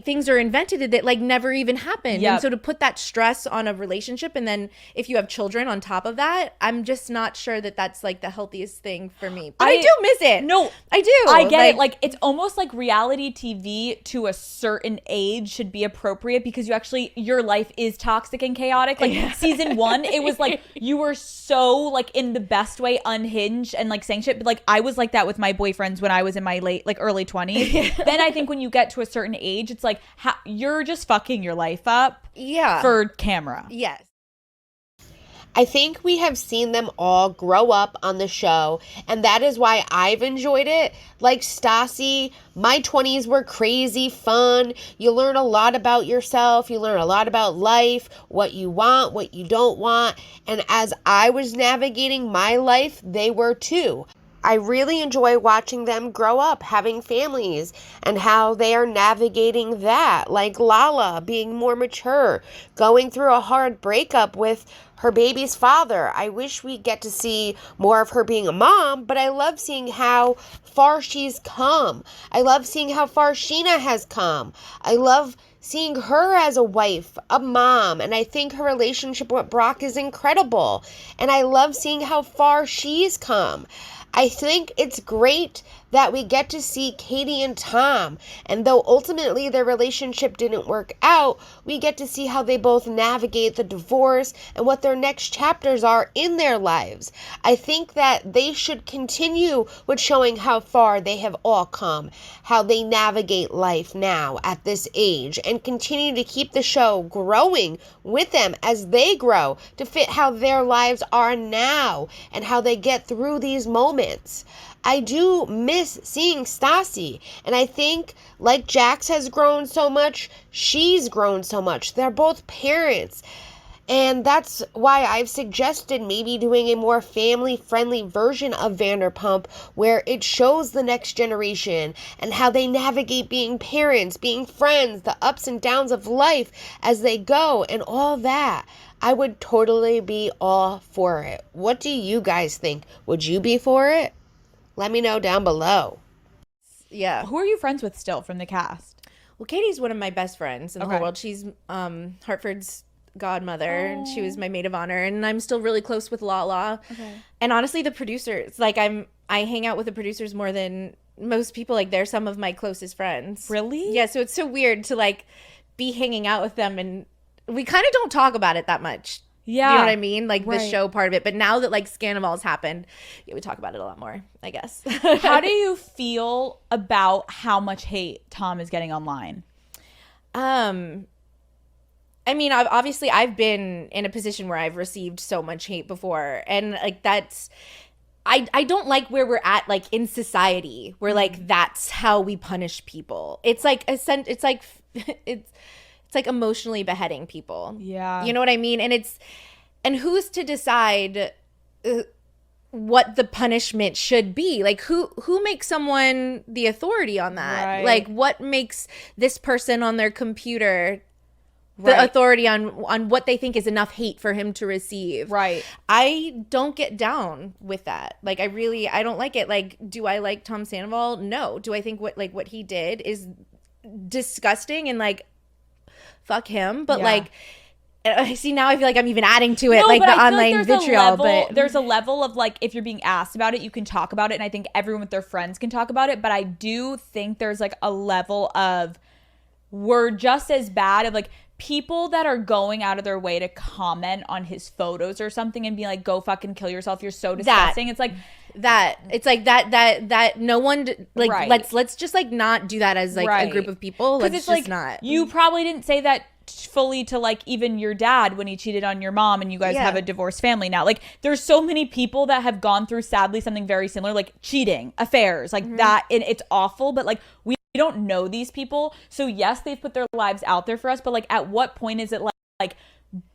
things are invented that like never even happened. Yep. And so to put that stress on a relationship, and then if you have children on top of that, I'm just not sure that that's like the healthiest thing for me. But I do miss it. No, I do. I get it. Like, it's almost like reality TV to a certain age should be appropriate, because your life is toxic and chaotic. Like season 1, it was like you were so like in the best way unhinged and like saying shit. But like I was like that with my boyfriends when I was in my early 20s. Then I think when you get to a certain age, it's like you're just fucking your life up for camera. Yes. I think we have seen them all grow up on the show, and that is why I've enjoyed it. Like Stassi, my 20s were crazy fun. You learn a lot about yourself. You learn a lot about life, what you want, what you don't want. And as I was navigating my life, they were too. I really enjoy watching them grow up, having families, and how they are navigating that. Like Lala being more mature, going through a hard breakup with her baby's father. I wish we get to see more of her being a mom, but I love seeing how far she's come. I love seeing how far Sheena has come. I love seeing her as a wife, a mom, and I think her relationship with Brock is incredible. And I love seeing how far she's come. I think it's great that we get to see Katie and Tom, and though ultimately their relationship didn't work out, we get to see how they both navigate the divorce and what their next chapters are in their lives. I think that they should continue with showing how far they have all come, how they navigate life now at this age, and continue to keep the show growing with them as they grow to fit how their lives are now and how they get through these moments. I do miss seeing Stassi, and I think like Jax has grown so much, she's grown so much. They're both parents, and that's why I've suggested maybe doing a more family-friendly version of Vanderpump where it shows the next generation and how they navigate being parents, being friends, the ups and downs of life as they go, and all that. I would totally be all for it. What do you guys think? Would you be for it? Let me know down below. Yeah. Who are you friends with still from the cast? Well, Katie's one of my best friends in the whole world. She's Hartford's godmother, and she was my maid of honor, and I'm still really close with Lala. Okay. And honestly, the producers, like I hang out with the producers more than most people. Like, they're some of my closest friends. Really? Yeah, so it's so weird to like be hanging out with them, and we kind of don't talk about it that much. Yeah. You know what I mean? Like the show part of it. But now that like Scandoval's happened, yeah, we talk about it a lot more, I guess. How do you feel about how much hate Tom is getting online? I mean, I've been in a position where I've received so much hate before. And like that's, I don't like where we're at like in society where like that's how we punish people. It's like it's like emotionally beheading people. Yeah. You know what I mean? And who's to decide what the punishment should be? Like who makes someone the authority on that? Right. Like what makes this person on their computer the authority on what they think is enough hate for him to receive? Right. I don't get down with that. Like I don't like it. Like, do I like Tom Sandoval? No. Do I think what he did is disgusting and like fuck him, but like see, now I feel like I'm even adding to it, like the online vitriol. But there's a level of like, if you're being asked about it, you can talk about it, and I think everyone with their friends can talk about it. But I do think there's like a level of we're just as bad of like people that are going out of their way to comment on his photos or something and be like, go fucking kill yourself, you're so disgusting. It's like that no one like let's just like not do that as like a group of people. Let's it's just like not. You probably didn't say that fully to like even your dad when he cheated on your mom, and you guys have a divorced family now. Like there's so many people that have gone through sadly something very similar, like cheating, affairs, like that, and it's awful, but like we don't know these people. So yes, they've put their lives out there for us, but like at what point is it like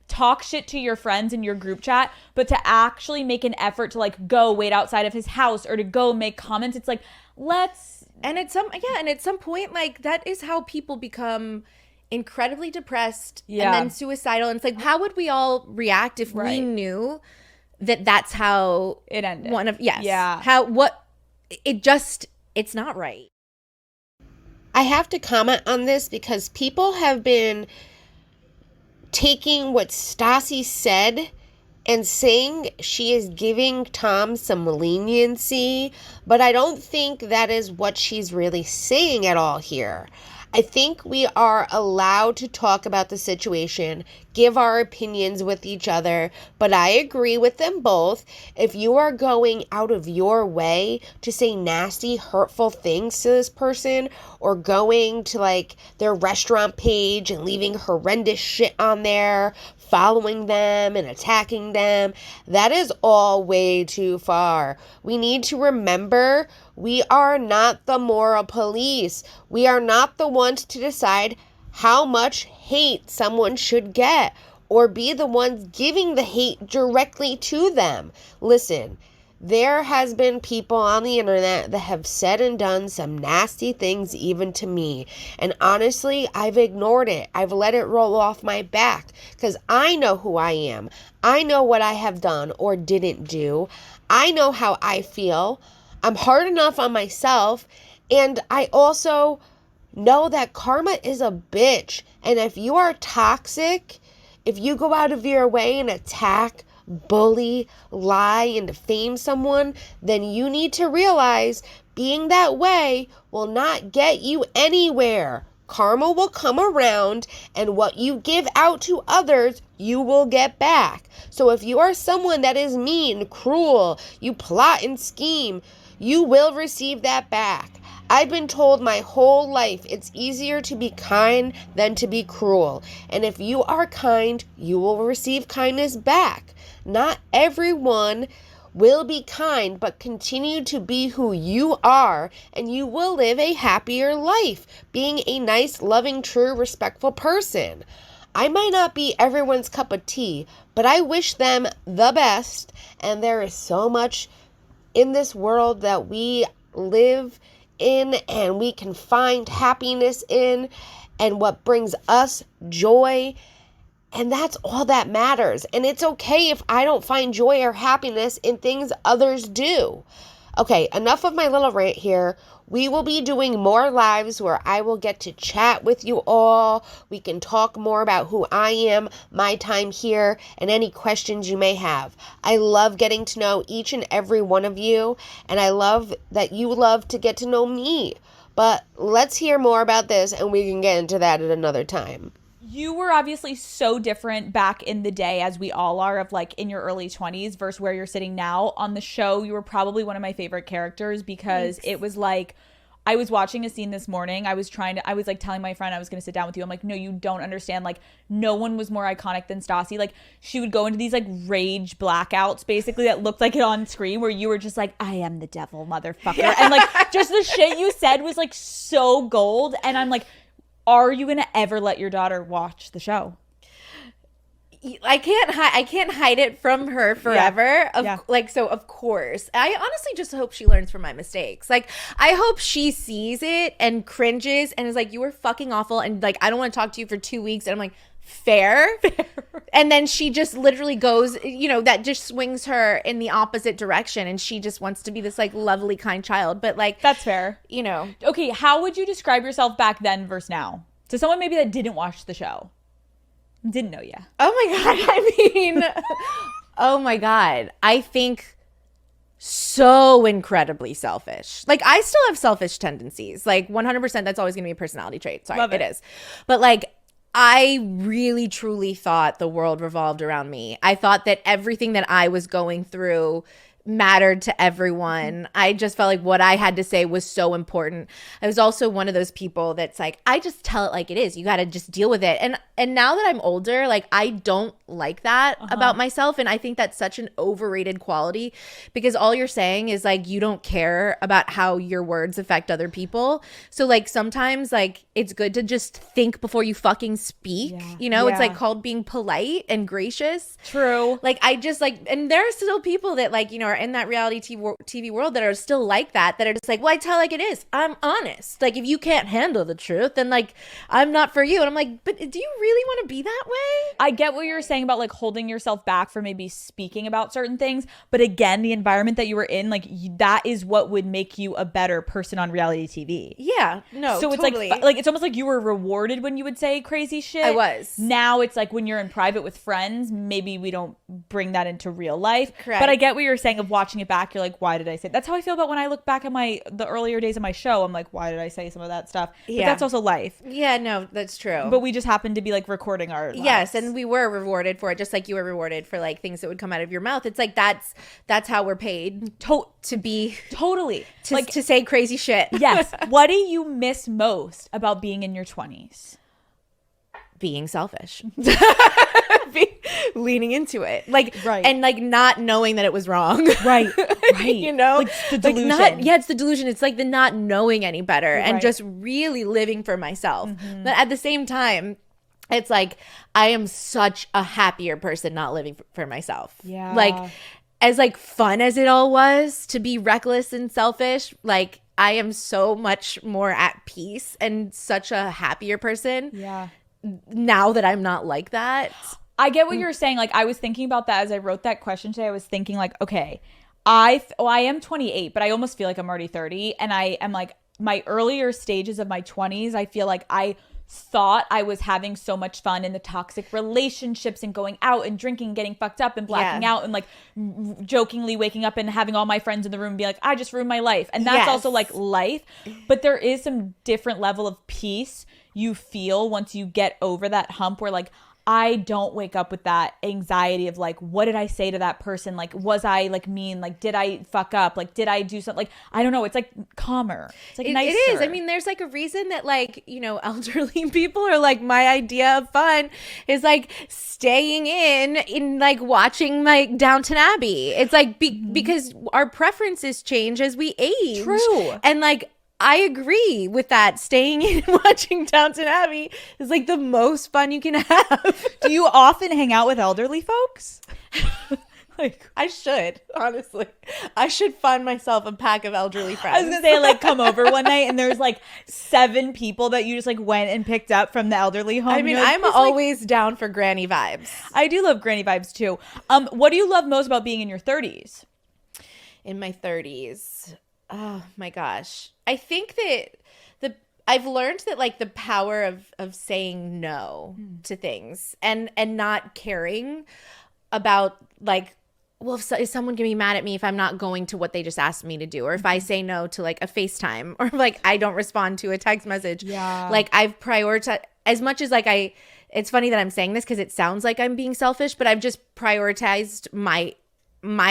talk shit to your friends in your group chat, but to actually make an effort to like go wait outside of his house or to go make comments? It's like, let's And at some point, like, that is how people become incredibly depressed and then suicidal. And it's like, how would we all react if we knew that that's how it ended? It's not right. I have to comment on this because people have been taking what Stassi said and saying she is giving Tom some leniency, but I don't think that is what she's really saying at all here. I think we are allowed to talk about the situation, give our opinions with each other, but I agree with them both. If you are going out of your way to say nasty, hurtful things to this person, or going to like their restaurant page and leaving horrendous shit on there, following them and attacking them, that is all way too far. We need to remember we are not the moral police. We are not the ones to decide how much hate someone should get or be the ones giving the hate directly to them. Listen, there has been people on the internet that have said and done some nasty things even to me. And honestly, I've ignored it. I've let it roll off my back because I know who I am. I know what I have done or didn't do. I know how I feel. I'm hard enough on myself. And I also know that karma is a bitch. And if you are toxic, if you go out of your way and attack, bully, lie, and defame someone, then you need to realize being that way will not get you anywhere. Karma will come around, and what you give out to others, you will get back. So if you are someone that is mean, cruel, you plot and scheme, you will receive that back. I've been told my whole life it's easier to be kind than to be cruel. And if you are kind, you will receive kindness back. Not everyone will be kind, but continue to be who you are, and you will live a happier life, being a nice, loving, true, respectful person. I might not be everyone's cup of tea, but I wish them the best, and there is so much in this world that we live in and we can find happiness in and what brings us joy. And that's all that matters. And it's okay if I don't find joy or happiness in things others do. Okay, enough of my little rant here. We will be doing more lives where I will get to chat with you all. We can talk more about who I am, my time here, and any questions you may have. I love getting to know each and every one of you, and I love that you love to get to know me. But let's hear more about this, and we can get into that at another time. You were obviously so different back in the day, as we all are, of like in your early 20s versus where you're sitting now. On the show, you were probably one of my favorite characters because it was like, I was watching a scene this morning. I was like telling my friend I was going to sit down with you. I'm like, no, you don't understand. Like, no one was more iconic than Stassi. Like, she would go into these like rage blackouts basically that looked like it on screen where you were just like, I am the devil, motherfucker. And like, just the shit you said was like so gold. And I'm like, are you going to ever let your daughter watch the show? I can't hide it from her forever. So of course. I honestly just hope she learns from my mistakes. Like, I hope she sees it and cringes and is like, you were fucking awful, and like, I don't want to talk to you for 2 weeks. And I'm like, fair. And then she just literally goes, that just swings her in the opposite direction, and she just wants to be this like lovely, kind child. But like, that's fair. Okay, how would you describe yourself back then versus now to someone maybe that didn't watch the show? Didn't know ya. Oh my God. Oh my God. I think so incredibly selfish. Like, I still have selfish tendencies. Like, 100%, that's always going to be a personality trait. Sorry, it is. But like, I really, truly thought the world revolved around me. I thought that everything that I was going through mattered to everyone. I just felt like what I had to say was so important. I was also one of those people that's like, I just tell it like it is. You got to just deal with it. And now that I'm older, like, I don't like that about myself. And I think that's such an overrated quality, because all you're saying is like, you don't care about how your words affect other people. So like, sometimes like, it's good to just think before you fucking speak. It's like called being polite and gracious. True. Like, I just like, and there are still people that like, are are in that reality TV world that are still like that are just like, well, I tell like it is. I'm honest. Like, if you can't handle the truth, then like, I'm not for you. And I'm like, but do you really want to be that way? I get what you're saying about like holding yourself back for maybe speaking about certain things. But again, the environment that you were in, like that is what would make you a better person on reality TV. Yeah, no, so totally. It's like it's almost like you were rewarded when you would say crazy shit. I was. Now it's like when you're in private with friends, maybe we don't bring that into real life. Correct. But I get what you're saying of watching it back. You're like, why did I say? That's how I feel about when I look back at the earlier days of my show. I'm like, why did I say some of that stuff? But that's also life. Yeah, no, that's true. But we just happened to be like recording our lives. Yes, and we were rewarded for it, just like you were rewarded for like things that would come out of your mouth. It's like that's how we're paid to be totally to say crazy shit. Yes. What do you miss most about being in your 20s? Being selfish. Leaning into it, like, right. And like not knowing that it was wrong, right you know, like the delusion. It's the delusion. It's like the not knowing any better, and just really living for myself. But at the same time, it's like I am such a happier person not living for myself. Yeah, like as like fun as it all was to be reckless and selfish, like I am so much more at peace and such a happier person. Yeah, now that I'm not like that. I get what you're saying. Like, I was thinking about that as I wrote that question today. I was thinking like, okay, I am 28, but I almost feel like I'm already 30. And I am like my earlier stages of my 20s. I feel like I thought I was having so much fun in the toxic relationships and going out and drinking, getting fucked up and blacking out and like jokingly waking up and having all my friends in the room be like, I just ruined my life. And that's also like life. But there is some different level of peace you feel once you get over that hump where like, I don't wake up with that anxiety of like, what did I say to that person? Like, was I like mean? Like, did I fuck up? Like, did I do something? Like, I don't know. It's like calmer. It's like nicer. It is. I mean, there's like a reason that like, you know, elderly people are like, my idea of fun is like staying in like watching like Downton Abbey. It's like because our preferences change as we age. True. And like, I agree with that. Staying in and watching Downton Abbey is like the most fun you can have. Do you often hang out with elderly folks? Like, I should, honestly. I should find myself a pack of elderly friends. I was going to say, like, come over one night and there's like 7 people that you just like went and picked up from the elderly home. I mean, like, I'm always down for granny vibes. I do love granny vibes too. What do you love most about being in your 30s? In my 30s. Oh my gosh. I think that I've learned that like the power of saying no to things and not caring about like, well, is someone gonna be mad at me if I'm not going to what they just asked me to do, or if I say no to like a FaceTime, or like I don't respond to a text message. Yeah. Like I've prioritized as much as like it's funny that I'm saying this because it sounds like I'm being selfish, but I've just prioritized my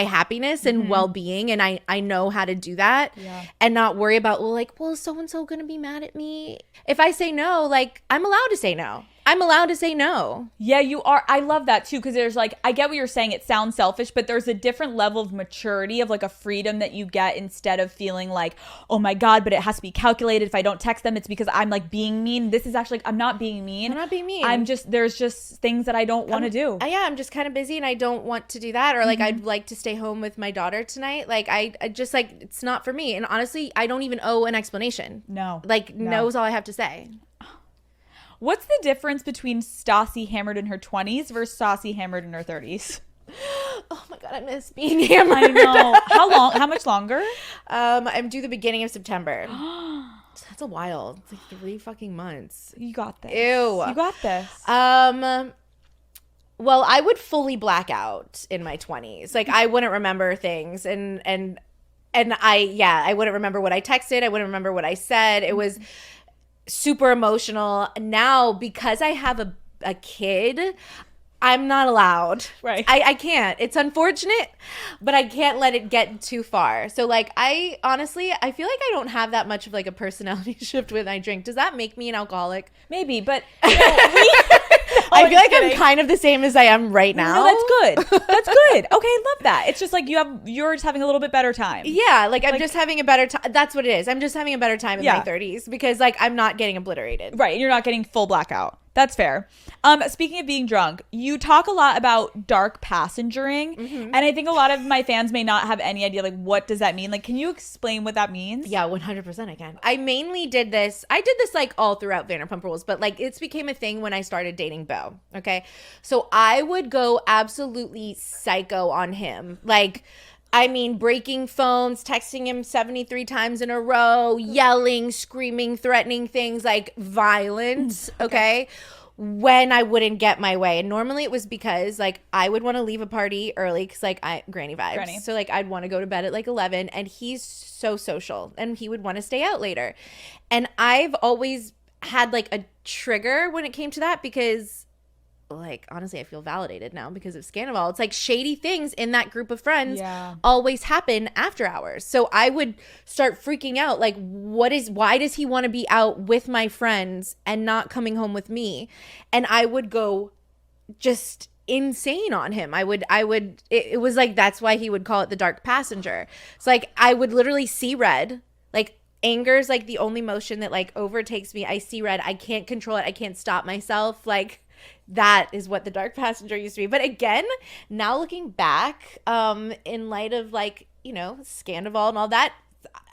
happiness and well-being, and I know how to do that and not worry about, well, is so-and-so gonna be mad at me if I say no? Like, I'm allowed to say no. I'm allowed to say no. Yeah, you are. I love that too, because there's like, I get what you're saying. It sounds selfish, but there's a different level of maturity of like a freedom that you get instead of feeling like, oh my God, but it has to be calculated. If I don't text them, it's because I'm like being mean. This is actually like, I'm not being mean. I'm not being mean. There's just things that I don't want to do. I'm just kind of busy and I don't want to do that. Or like, I'd like to stay home with my daughter tonight. Like, I just like, it's not for me. And honestly, I don't even owe an explanation. No. Like, no is all I have to say. What's the difference between Stassi hammered in her 20s versus Stassi hammered in her 30s? Oh my God, I miss being hammered. I know. How much longer? I'm due the beginning of September. That's a while. It's like 3 fucking months. You got this. Ew. You got this. Well, I would fully black out in my 20s. Like, I wouldn't remember things, and I wouldn't remember what I texted. I wouldn't remember what I said. It was super emotional. Now, because I have a kid, I'm not allowed. Right. I can't. It's unfortunate, but I can't let it get too far. So like, I honestly feel like I don't have that much of like a personality shift when I drink. Does that make me an alcoholic? Maybe, but I feel like I'm kind of the same as I am right now. No, that's good. That's good. Okay, love that. It's just like you're just having a little bit better time. Yeah, like I'm just having a better time. That's what it is. I'm just having a better time in my 30s because like I'm not getting obliterated. Right, and you're not getting full blackout. That's fair. Speaking of being drunk, you talk a lot about dark passengering, and I think a lot of my fans may not have any idea, like, what does that mean? Like, can you explain what that means? Yeah, 100% I can. I mainly did this. I did this like all throughout Vanderpump Rules, but like it's became a thing when I started dating Beau. Okay, so I would go absolutely psycho on him, like. I mean, breaking phones, texting him 73 times in a row, yelling, screaming, threatening things, like violent, okay? When I wouldn't get my way. And normally it was because, like, I would want to leave a party early because, like, granny vibes. Granny. So, like, I'd want to go to bed at, like, 11. And he's so social. And he would want to stay out later. And I've always had, like, a trigger when it came to that because... like, honestly, I feel validated now because of Scandoval. It's like shady things in that group of friends always happen after hours. So I would start freaking out. Like, why does he want to be out with my friends and not coming home with me? And I would go just insane on him. It was like, that's why he would call it the dark passenger. It's like, I would literally see red. Like, anger is like the only emotion that like overtakes me. I see red. I can't control it. I can't stop myself. Like, that is what the dark passenger used to be. But again, now looking back, in light of like, you know, Scandoval and all that,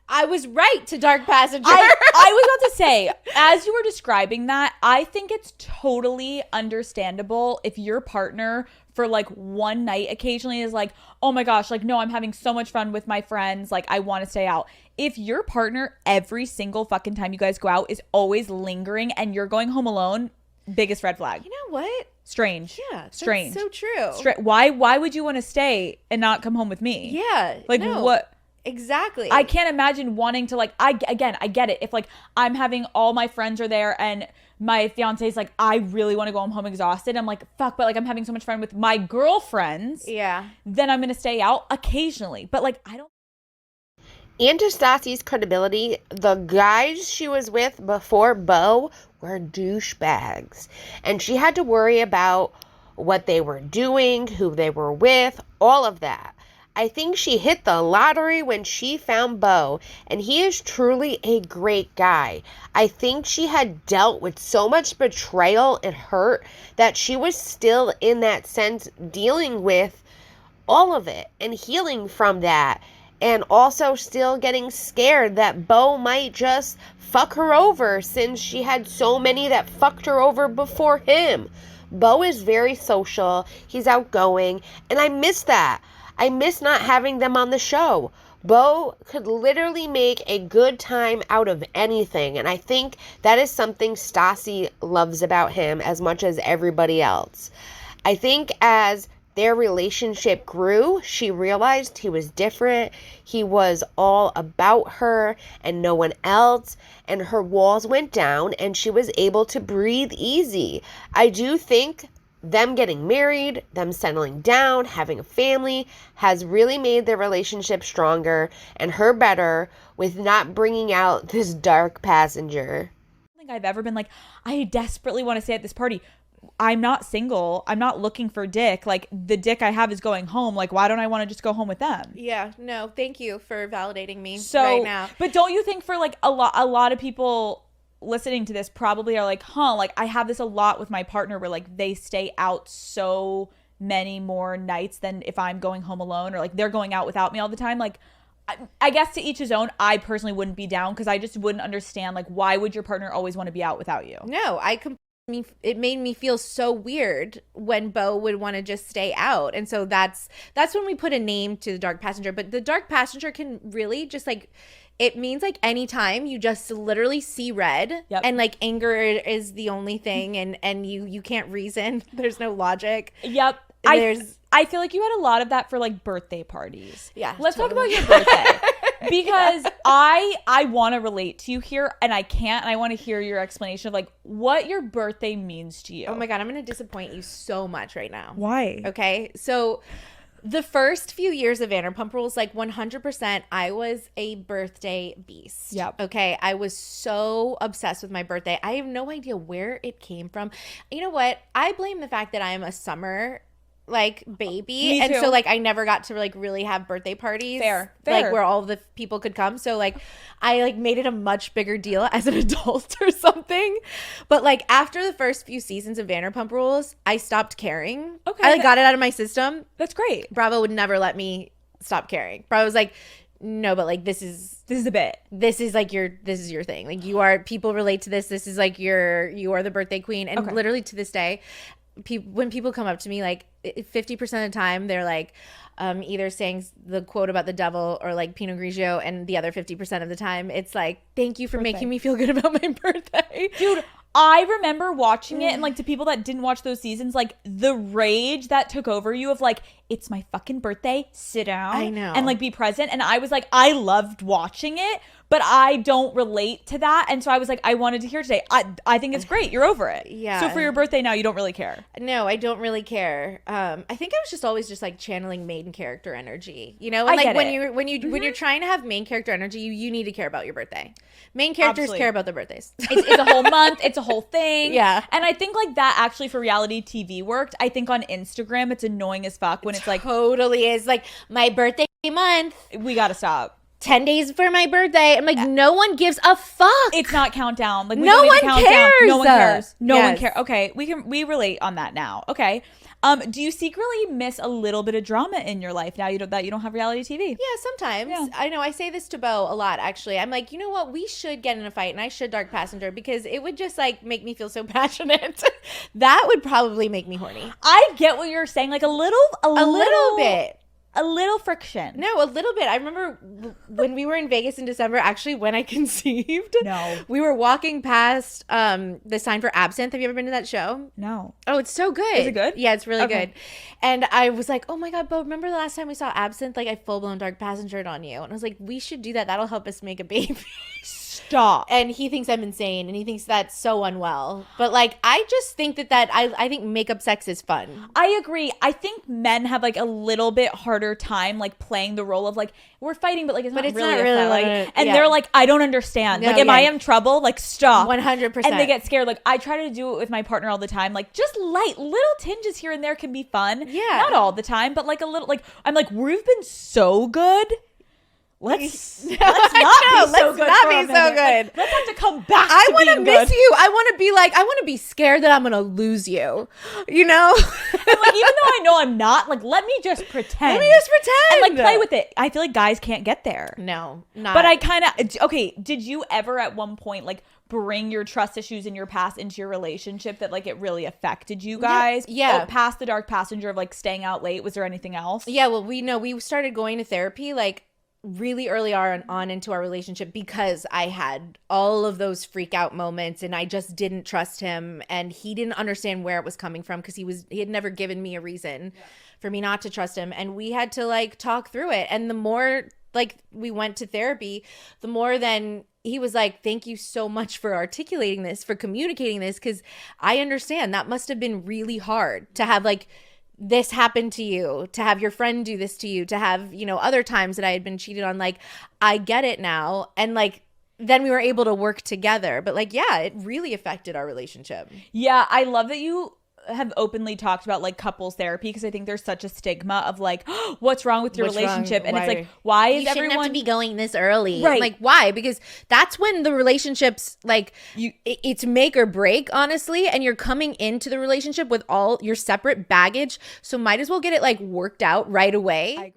I was right to dark passenger. I was about to say, as you were describing that, I think it's totally understandable if your partner for like one night occasionally is like, oh my gosh, like, no, I'm having so much fun with my friends. Like, I want to stay out. If your partner every single fucking time you guys go out is always lingering and you're going home alone, biggest red flag. You know what? Strange. Yeah, that's strange. So true. Why would you want to stay and not come home with me? Yeah. Like, no, what? Exactly. I can't imagine wanting to, like, I get it. If like I'm having all my friends are there and my fiance's like, I really want to go home exhausted. I'm like, fuck, but like I'm having so much fun with my girlfriends. Yeah. Then I'm going to stay out occasionally. But like, I don't. And to Stassi's credibility, the guys she was with before Beau were douchebags. And she had to worry about what they were doing, who they were with, all of that. I think she hit the lottery when she found Beau, and he is truly a great guy. I think she had dealt with so much betrayal and hurt that she was still, in that sense, dealing with all of it and healing from that. And also still getting scared that Beau might just fuck her over since she had so many that fucked her over before him. Beau is very social. He's outgoing. And I miss that. I miss not having them on the show. Beau could literally make a good time out of anything. And I think that is something Stassi loves about him as much as everybody else. I think as their relationship grew, she realized he was different. He was all about her and no one else. And her walls went down and she was able to breathe easy. I do think them getting married, them settling down, having a family has really made their relationship stronger and her better with not bringing out this dark passenger. I don't think I've ever been like, I desperately want to stay at this party. I'm not single. I'm not looking for dick. Like, the dick I have is going home. Like, why don't I want to just go home with them? Yeah, no, thank you for validating me right now. But don't you think for like a lot of people listening to this probably are like, like I have this a lot with my partner where like they stay out so many more nights than if I'm going home alone, or like they're going out without me all the time. Like, I guess to each his own. I personally wouldn't be down because I just wouldn't understand, like, why would your partner always want to be out without you? No, it made me feel so weird when Beau would want to just stay out. And so that's when we put a name to the dark passenger. But the dark passenger can really just like, it means like anytime you just literally see red. Yep. And like anger is the only thing, and you can't reason. There's no logic. Yep. I feel like you had a lot of that for like birthday parties. Yeah. Let's talk about your birthday. Because I want to relate to you here, and I can't, and I want to hear your explanation of like what your birthday means to you. Oh my God, I'm going to disappoint you so much right now. Why? Okay. So the first few years of Vanderpump Rules, like 100%, I was a birthday beast. Yep. Okay. I was so obsessed with my birthday. I have no idea where it came from. You know what? I blame the fact that I am a summer like baby, Me and too. so like I never got to like really have birthday parties, Fair. like where all the people could come. So like I like made it a much bigger deal as an adult or something. But like after the first few seasons of Vanderpump Rules, I stopped caring. Okay. I like got it out of my system. That's great. Bravo would never let me stop caring. Bravo was like, no, but like this is a bit. This is like this is your thing. Like people relate to this. This is like you are the birthday queen. And literally to this day, when people come up to me, like 50% of the time they're like either saying the quote about the devil or like Pinot Grigio, and the other 50% of the time it's like, thank you for making me feel good about my birthday. Dude, I remember watching it, and like to people that didn't watch those seasons, like the rage that took over you of like, it's my fucking birthday, sit down. I know. And like be present. And I was like, I loved watching it, but I don't relate to that. And so I was like, I wanted to hear today. I think it's great. You're over it. Yeah. So for your birthday now, you don't really care. No, I don't really care. I think I was just always just like channeling main character energy, you know? And I like get when you're trying to have main character energy, you need to care about your birthday. Main characters Absolutely. care about their birthdays. It's a whole month. It's a whole thing. Yeah. And I think like that actually for reality TV worked. I think on Instagram, it's annoying as fuck when it's like, totally is like my birthday month. we got to stop. 10 days for my birthday. I'm like, no one gives a fuck. It's not countdown. Like we No don't need to one count down. cares. No one cares. No one Yes. cares. Okay, we relate on that now. Okay. Do you secretly miss a little bit of drama in your life now that you don't have reality TV? Yeah, sometimes. Yeah. I know I say this to Bo a lot, actually. I'm like, you know what? We should get in a fight and I should dark passenger because it would just like make me feel so passionate. That would probably make me horny. I get what you're saying. Like a little bit. A little friction. No, a little bit. I remember when we were in Vegas in December, actually when I conceived. No. We were walking past the sign for Absinthe. Have you ever been to that show? No. Oh, it's so good. Is it good? Yeah, it's really Okay. good. And I was like, oh my God, Bo, remember the last time we saw Absinthe? Like I full-blown dark passengered on you. And I was like, we should do that. That'll help us make a baby. Stop. And he thinks I'm insane and he thinks that's so unwell. But like, I just think that I think makeup sex is fun. I agree. I think men have like a little bit harder time like playing the role of like, we're fighting, but like it's not really a fight. Like, and they're like, I don't understand. No, like, am I in trouble? Like, stop. 100%. And they get scared. Like, I try to do it with my partner all the time. Like, just light little tinges here and there can be fun. Yeah. Not all the time, but like a little. Like, I'm like, we've been so good. Let's not be so good. Like, let's have to come back. I want to being miss good. you. I want to be like, I want to be scared that I'm going to lose you. You know? And like, even though I know I'm not, like, let me just pretend. Let me just pretend. And like play with it. I feel like guys can't get there. No, not. But I kind of, okay, did you ever at one point like bring your trust issues in your past into your relationship that like it really affected you guys? Yeah. Oh, past the dark passenger of like staying out late, was there anything else? Yeah, well, we started going to therapy like really early on into our relationship because I had all of those freak out moments and I just didn't trust him and he didn't understand where it was coming from because he had never given me a reason for me not to trust him, and we had to like talk through it. And the more like we went to therapy, the more then he was like, thank you so much for articulating this, for communicating this, because I understand that must have been really hard to have like this happened to you, to have your friend do this to you, to have, you know, other times that I had been cheated on. Like, I get it now. And like, then we were able to work together. But like, yeah, it really affected our relationship. Yeah, I love that you have openly talked about like couples therapy because I think there's such a stigma of like, oh, what's wrong with your What's wrong? relationship? And Why? it's like, why is You shouldn't everyone have to be going this early. Right. Like, why? Because that's when the relationship's like, it's make or break, honestly. And you're coming into the relationship with all your separate baggage. So might as well get it like worked out right away.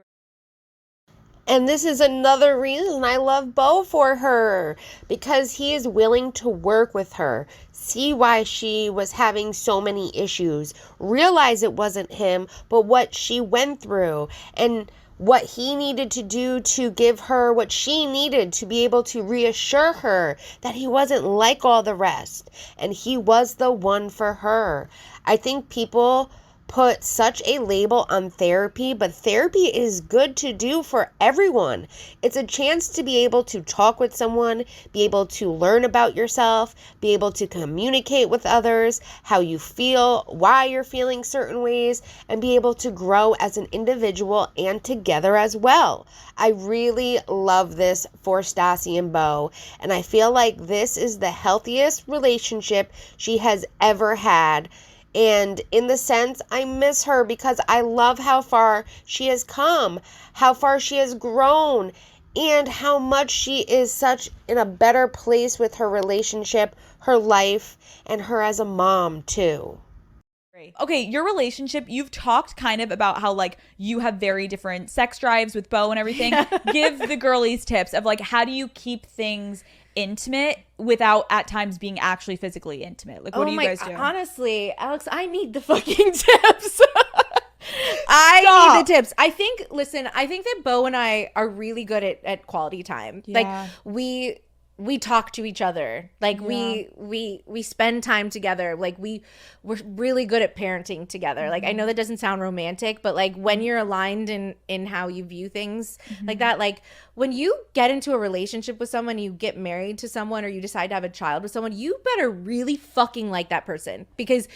And this is another reason I love Bo for her, because he is willing to work with her, see why she was having so many issues, realize it wasn't him, but what she went through and what he needed to do to give her what she needed to be able to reassure her that he wasn't like all the rest and he was the one for her. I think people put such a label on therapy, but therapy is good to do for everyone. It's a chance to be able to talk with someone, be able to learn about yourself, be able to communicate with others, how you feel, why you're feeling certain ways, and be able to grow as an individual and together as well. I really love this for Stassi and Bo, and I feel like this is the healthiest relationship she has ever had. And in the sense, I miss her because I love how far she has come, how far she has grown, and how much she is such in a better place with her relationship, her life, and her as a mom too. Okay, your relationship, you've talked kind of about how like you have very different sex drives with Beau and everything. Give the girlies tips of like, how do you keep things intimate without at times being actually physically intimate? Like, what do you guys do? Honestly, Alex, I need the fucking tips. I need the tips. I think that Beau and I are really good at quality time. Yeah. Like we talk to each other. Like we spend time together. Like we're really good at parenting together. Like I know that doesn't sound romantic, but like when you're aligned in how you view things like that, like when you get into a relationship with someone, you get married to someone, or you decide to have a child with someone, you better really fucking like that person, because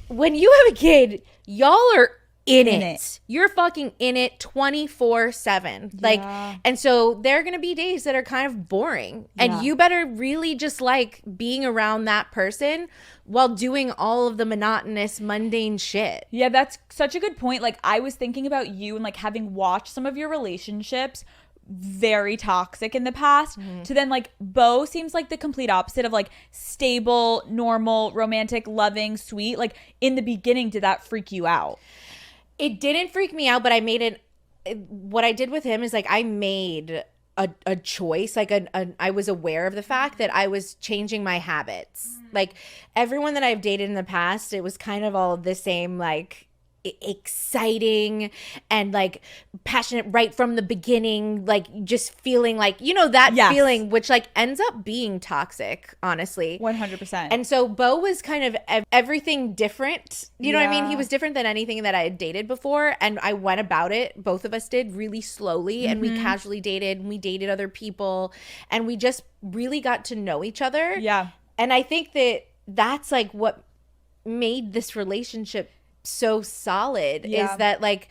when you have a kid, y'all are in it. You're fucking in it 24/7. Like, and so there are going to be days that are kind of boring, and you better really just like being around that person while doing all of the monotonous, mundane shit. Yeah, that's such a good point. Like, I was thinking about you and like having watched some of your relationships very toxic in the past to then like Beau seems like the complete opposite of like stable, normal, romantic, loving, sweet. Like in the beginning, did that freak you out? It didn't freak me out, but I made it. What I did with him is like I made a choice. Like I was aware of the fact that I was changing my habits. Like everyone that I've dated in the past, it was kind of all the same, like exciting and like passionate right from the beginning, like just feeling like, you know, that feeling, which like ends up being toxic, honestly. 100%. And so Beau was kind of everything different, you know what I mean? He was different than anything that I had dated before, and I went about it, both of us did, really slowly, and we casually dated, and we dated other people, and we just really got to know each other. And I think that that's like what made this relationship so solid, is that like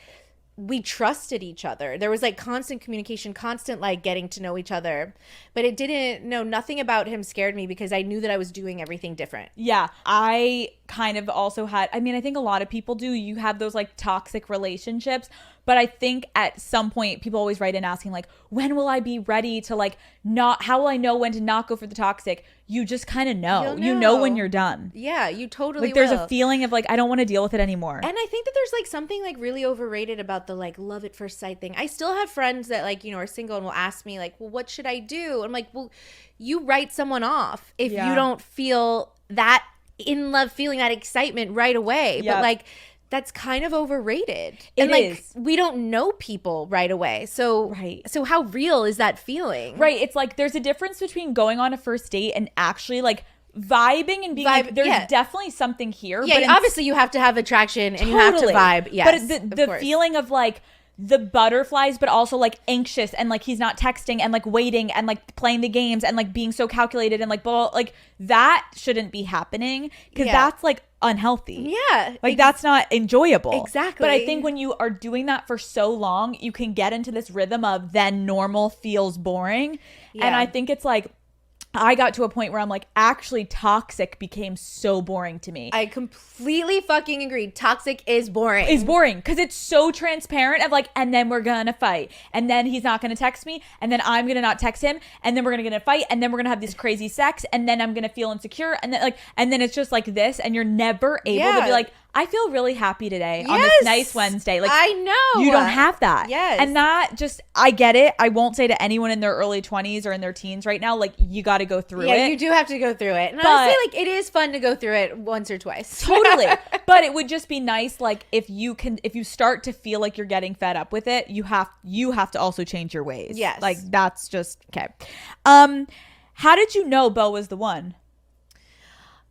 we trusted each other. There was like constant communication, constant like getting to know each other, but it didn't, no, nothing about him scared me because I knew that I was doing everything different. Yeah, I kind of also had, I mean, I think a lot of people do. You have those like toxic relationships, but I think at some point people always write in asking like, when will I be ready to like not, how will I know when to not go for the toxic? You just kind of know. You know when you're done. Yeah, you totally like there's a feeling of like, I don't want to deal with it anymore. And I think that there's like something like really overrated about the like love at first sight thing. I still have friends that like, you know, are single and will ask me like, well, what should I do? I'm like, well, you write someone off if you don't feel that in love, feeling that excitement right away. But like, that's kind of overrated. And like we don't know people right away. So so how real is that feeling? Right. It's like there's a difference between going on a first date and actually like vibing and being like, there's definitely something here. Yeah, but obviously you have to have attraction and you have to vibe. Yes, but the feeling of like the butterflies, but also like anxious and like he's not texting and like waiting and like playing the games and like being so calculated and like blah, like that shouldn't be happening, because that's like unhealthy. Yeah, like that's not enjoyable. Exactly. But I think when you are doing that for so long, you can get into this rhythm of then normal feels boring. And I think it's like I got to a point where I'm like, actually toxic became so boring to me. I completely fucking agree. Toxic is boring. It's boring because it's so transparent of like, and then we're gonna fight, and then he's not gonna text me, and then I'm gonna not text him, and then we're gonna get in a fight, and then we're gonna have this crazy sex, and then I'm gonna feel insecure, and then like, and then it's just like this, and you're never able to be like, I feel really happy today on this nice Wednesday. Like, I know. You don't have that. Yes. And that just, I get it. I won't say to anyone in their early 20s or in their teens right now, like, you got to go through it. Yeah, you do have to go through it. And honestly, like, it is fun to go through it once or twice. Totally. But it would just be nice, like, if you start to feel like you're getting fed up with it, you have to also change your ways. Yes. Like, that's just, okay. How did you know Beau was the one?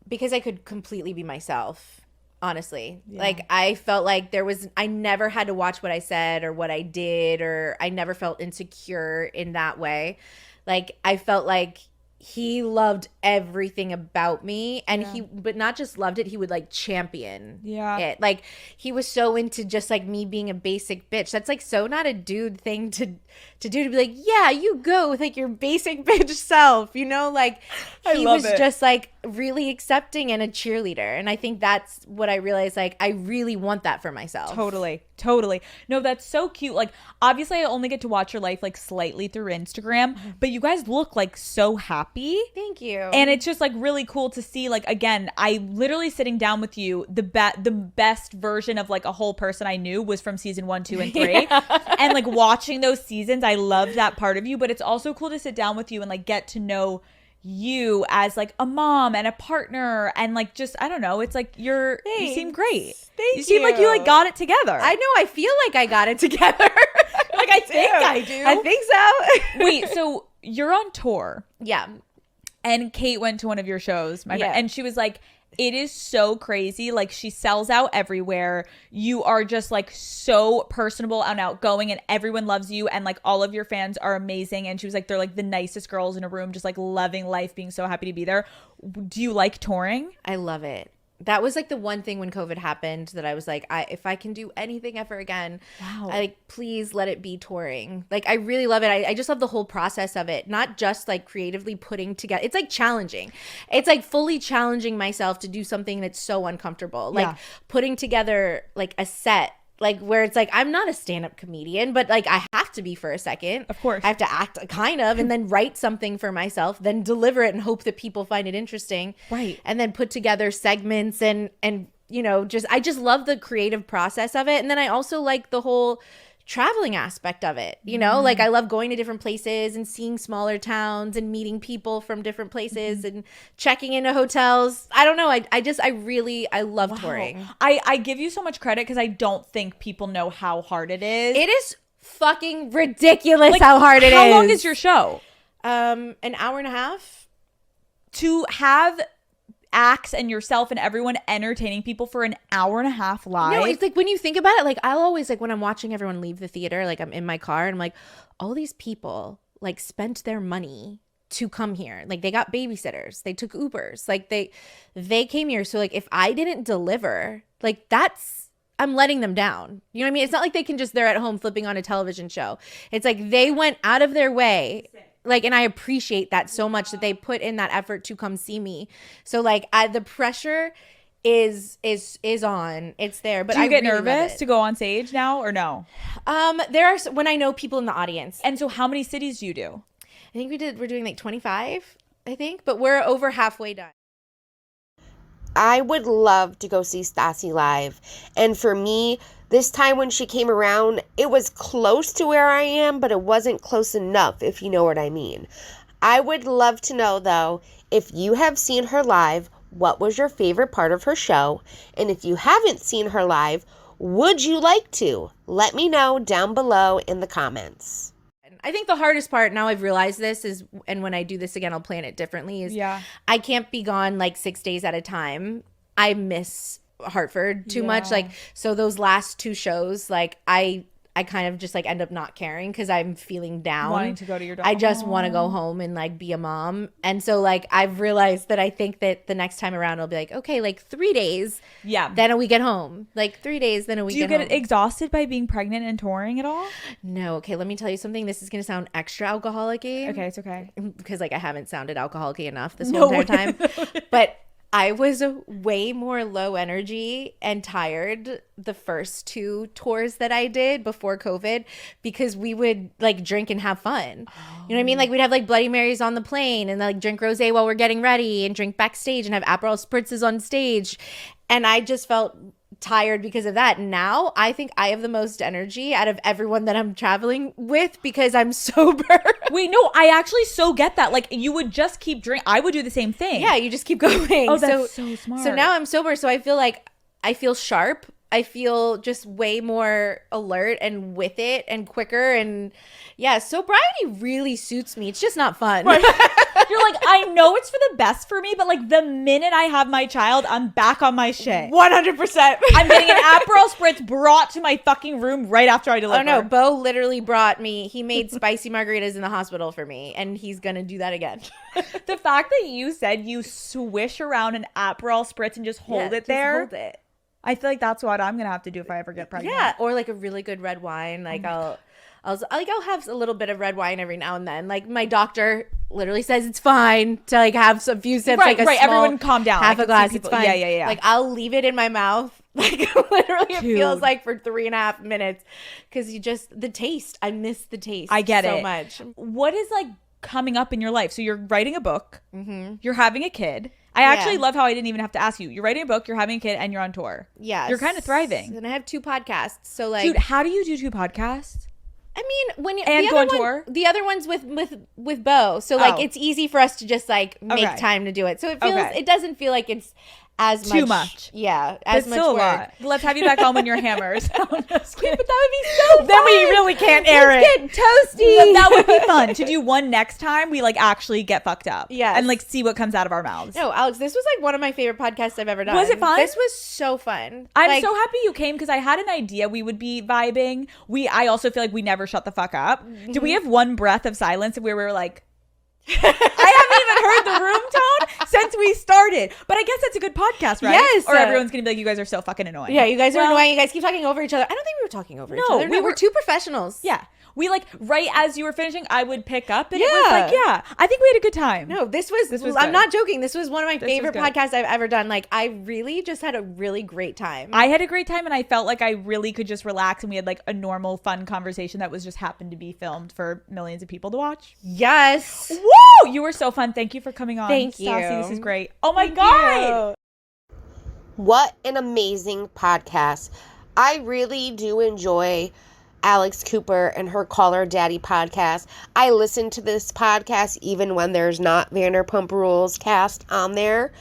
Because I could completely be myself. Honestly, like I felt like I never had to watch what I said or what I did, or I never felt insecure in that way. Like I felt like he loved everything about me, and but not just loved it, he would like champion it. Like he was so into just like me being a basic bitch. That's like so not a dude thing to do, to be like, yeah, you go with like your basic bitch self, you know? Like he was just like really accepting and a cheerleader. And I think that's what I realized, like I really want that for myself. Totally. No, that's so cute. Like obviously I only get to watch your life like slightly through Instagram, but you guys look like so happy. Thank you. And it's just like really cool to see, like, again, I literally sitting down with you, the best version of like a whole person I knew was from season 1, 2, and 3. And like watching those seasons, I loved that part of you, but it's also cool to sit down with you and like get to know you as like a mom and a partner, and like just I don't know, it's like you seem great. You seem like you like got it together. I know, I feel like I got it together. Like I think I do. I think so. Wait, so you're on tour. Yeah. And Kate went to one of your shows, my friend, and she was like, it is so crazy. Like she sells out everywhere. You are just like so personable and outgoing, and everyone loves you, and like all of your fans are amazing. And she was like, they're like the nicest girls in a room, just like loving life, being so happy to be there. Do you like touring? I love it. That was like the one thing when COVID happened that I was like, if I can do anything ever again, please let it be touring. Like I really love it. I just love the whole process of it. Not just like creatively putting together. It's like challenging. It's like fully challenging myself to do something that's so uncomfortable. Like putting together like a set. Like where it's like, I'm not a stand-up comedian, but like I have to be for a second. Of course. I have to act kind of, and then write something for myself, then deliver it and hope that people find it interesting. Right. And then put together segments and you know, I just love the creative process of it. And then I also like the whole traveling aspect of it, you know, like I love going to different places and seeing smaller towns and meeting people from different places and checking into hotels. I don't know. I love touring. I give you so much credit because I don't think people know how hard it is. It is fucking ridiculous how hard it is. How long is your show? An hour and a half. To have acts and yourself and everyone entertaining people for an hour and a half live. No, it's like when you think about it, like I'll always like when I'm watching everyone leave the theater, like I'm in my car and I'm like, all these people like spent their money to come here. Like they got babysitters, they took Ubers, like they came here. So like if I didn't deliver, like I'm letting them down. You know what I mean? It's not like they're at home flipping on a television show. It's like they went out of their way. Like, and I appreciate that so much that they put in that effort to come see me. So like the pressure is on. It's there. But do you get really nervous to go on stage now or no? There are when I know people in the audience. And so how many cities do you do? I think we're doing like 25, I think, but we're over halfway done. I would love to go see Stassi live. And for me, this time when she came around, it was close to where I am, but it wasn't close enough, if you know what I mean. I would love to know, though, if you have seen her live, what was your favorite part of her show? And if you haven't seen her live, would you like to? Let me know down below in the comments. I think the hardest part, now I've realized this, is, and when I do this again, I'll plan it differently, is I can't be gone like 6 days at a time. I miss Hartford too much. Like, so those last 2 shows, like I kind of just like end up not caring because I'm feeling down. Wanting to go to your daughter. I just want to go home and like be a mom. And so like I've realized that I think that the next time around I'll be like, okay, like 3 days. Yeah. Then we get home. Like 3 days, then we get home. Do you get exhausted by being pregnant and touring at all? No. Okay, let me tell you something. This is going to sound extra alcoholic-y. Okay, it's okay. Because like I haven't sounded alcoholic-y enough this whole entire time. But I was way more low energy and tired the first 2 tours that I did before COVID because we would like drink and have fun. You know what I mean? Like we'd have like Bloody Marys on the plane and like drink rosé while we're getting ready and drink backstage and have Aperol Spritzes on stage. And I just felt tired because of that. Now I think I have the most energy out of everyone that I'm traveling with because I'm sober. Wait, no, I actually so get that. Like you would just keep drinking. I would do the same thing. Yeah, you just keep going. Oh, that's so smart. So now I'm sober, so I feel like I feel sharp. I feel just way more alert and with it and quicker. And yeah, sobriety really suits me. It's just not fun. Right. You're like, I know it's for the best for me, but like the minute I have my child, I'm back on my shit. 100%. I'm getting an Aperol Spritz brought to my fucking room right after I deliver. Oh no, Bo literally brought me, he made spicy margaritas in the hospital for me, and he's gonna do that again. The fact that you said you swish around an Aperol Spritz and just hold it there. Hold it. I feel like that's what I'm gonna have to do if I ever get pregnant. Yeah, or like a really good red wine. Like I'll have a little bit of red wine every now and then. Like my doctor literally says it's fine to like have some few sips. Right, like a right. small, Everyone calm down. Half a glass. It's fine. Yeah. Like I'll leave it in my mouth. Like literally, it feels like for 3.5 minutes because the taste. I miss the taste. I get so it much. What is like coming up in your life? So you're writing a book. Mm-hmm. You're having a kid. I actually love how I didn't even have to ask you. You're writing a book, you're having a kid, and you're on tour. Yeah. You're kind of thriving. And I have 2 podcasts. So like, dude, how do you do 2 podcasts? I mean, when you and go on tour, the other one's with Bo, so like it's easy for us to just like make time to do it. So it feels it doesn't feel like it's as too much. Yeah, as much still work. A lot. Let's have you back home when you're hammers. I'm just kidding. But that would be so fun. Then we really can't air it. Get toasty. That would be fun to do one next time. We like actually get fucked up. Yeah, and like see what comes out of our mouths. No, Alex, this was like one of my favorite podcasts I've ever done. Was it fun? This was so fun. I'm so happy you came because I had an idea we would be vibing. I also feel like we never shut the fuck up. Mm-hmm. Did we have one breath of silence where we were like, I haven't even heard the room tone since we started. But I guess that's a good podcast, right? Yes. Or everyone's going to be like, you guys are so fucking annoying. Yeah, you guys are annoying. You guys keep talking over each other. I don't think we were talking over each other. No, we're 2 professionals. Yeah. We like right as you were finishing, I would pick up and it was like, I think we had a good time. No, this was I'm not joking. This was one of my favorite podcasts I've ever done. Like I really just had a really great time. I had a great time and I felt like I really could just relax and we had like a normal fun conversation that was just happened to be filmed for millions of people to watch. Yes. Woo! You were so fun. Thank you for coming on. Thank you. Stassi, this is great. Oh my God. What an amazing podcast. I really do enjoy Alex Cooper and her Call Her Daddy podcast. I listen to this podcast even when there's not Vanderpump Rules cast on there.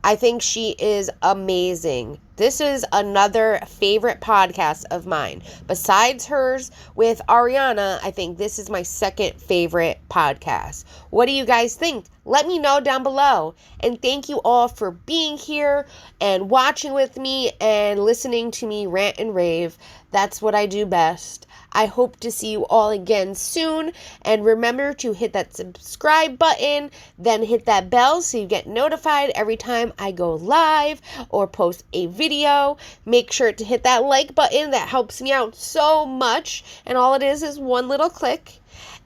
I think she is amazing. This is another favorite podcast of mine. Besides hers with Ariana, I think this is my second favorite podcast. What do you guys think? Let me know down below. And thank you all for being here and watching with me and listening to me rant and rave. That's what I do best. I hope to see you all again soon. And remember to hit that subscribe button, then hit that bell so you get notified every time I go live or post a video. Make sure to hit that like button. That helps me out so much. And all it is one little click.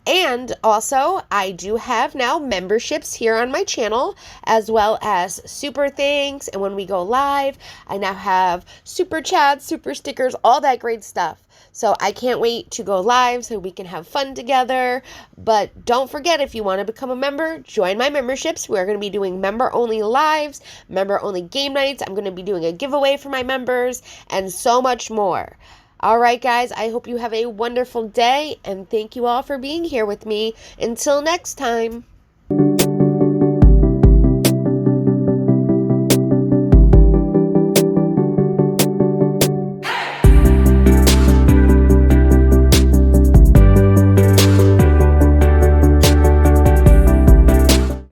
And also, I do have now memberships here on my channel, as well as super things. And when we go live, I now have super chats, super stickers, all that great stuff. So I can't wait to go live so we can have fun together. But don't forget, if you want to become a member, join my memberships. We're going to be doing member-only lives, member-only game nights. I'm going to be doing a giveaway for my members, and so much more. All right, guys, I hope you have a wonderful day, and thank you all for being here with me. Until next time.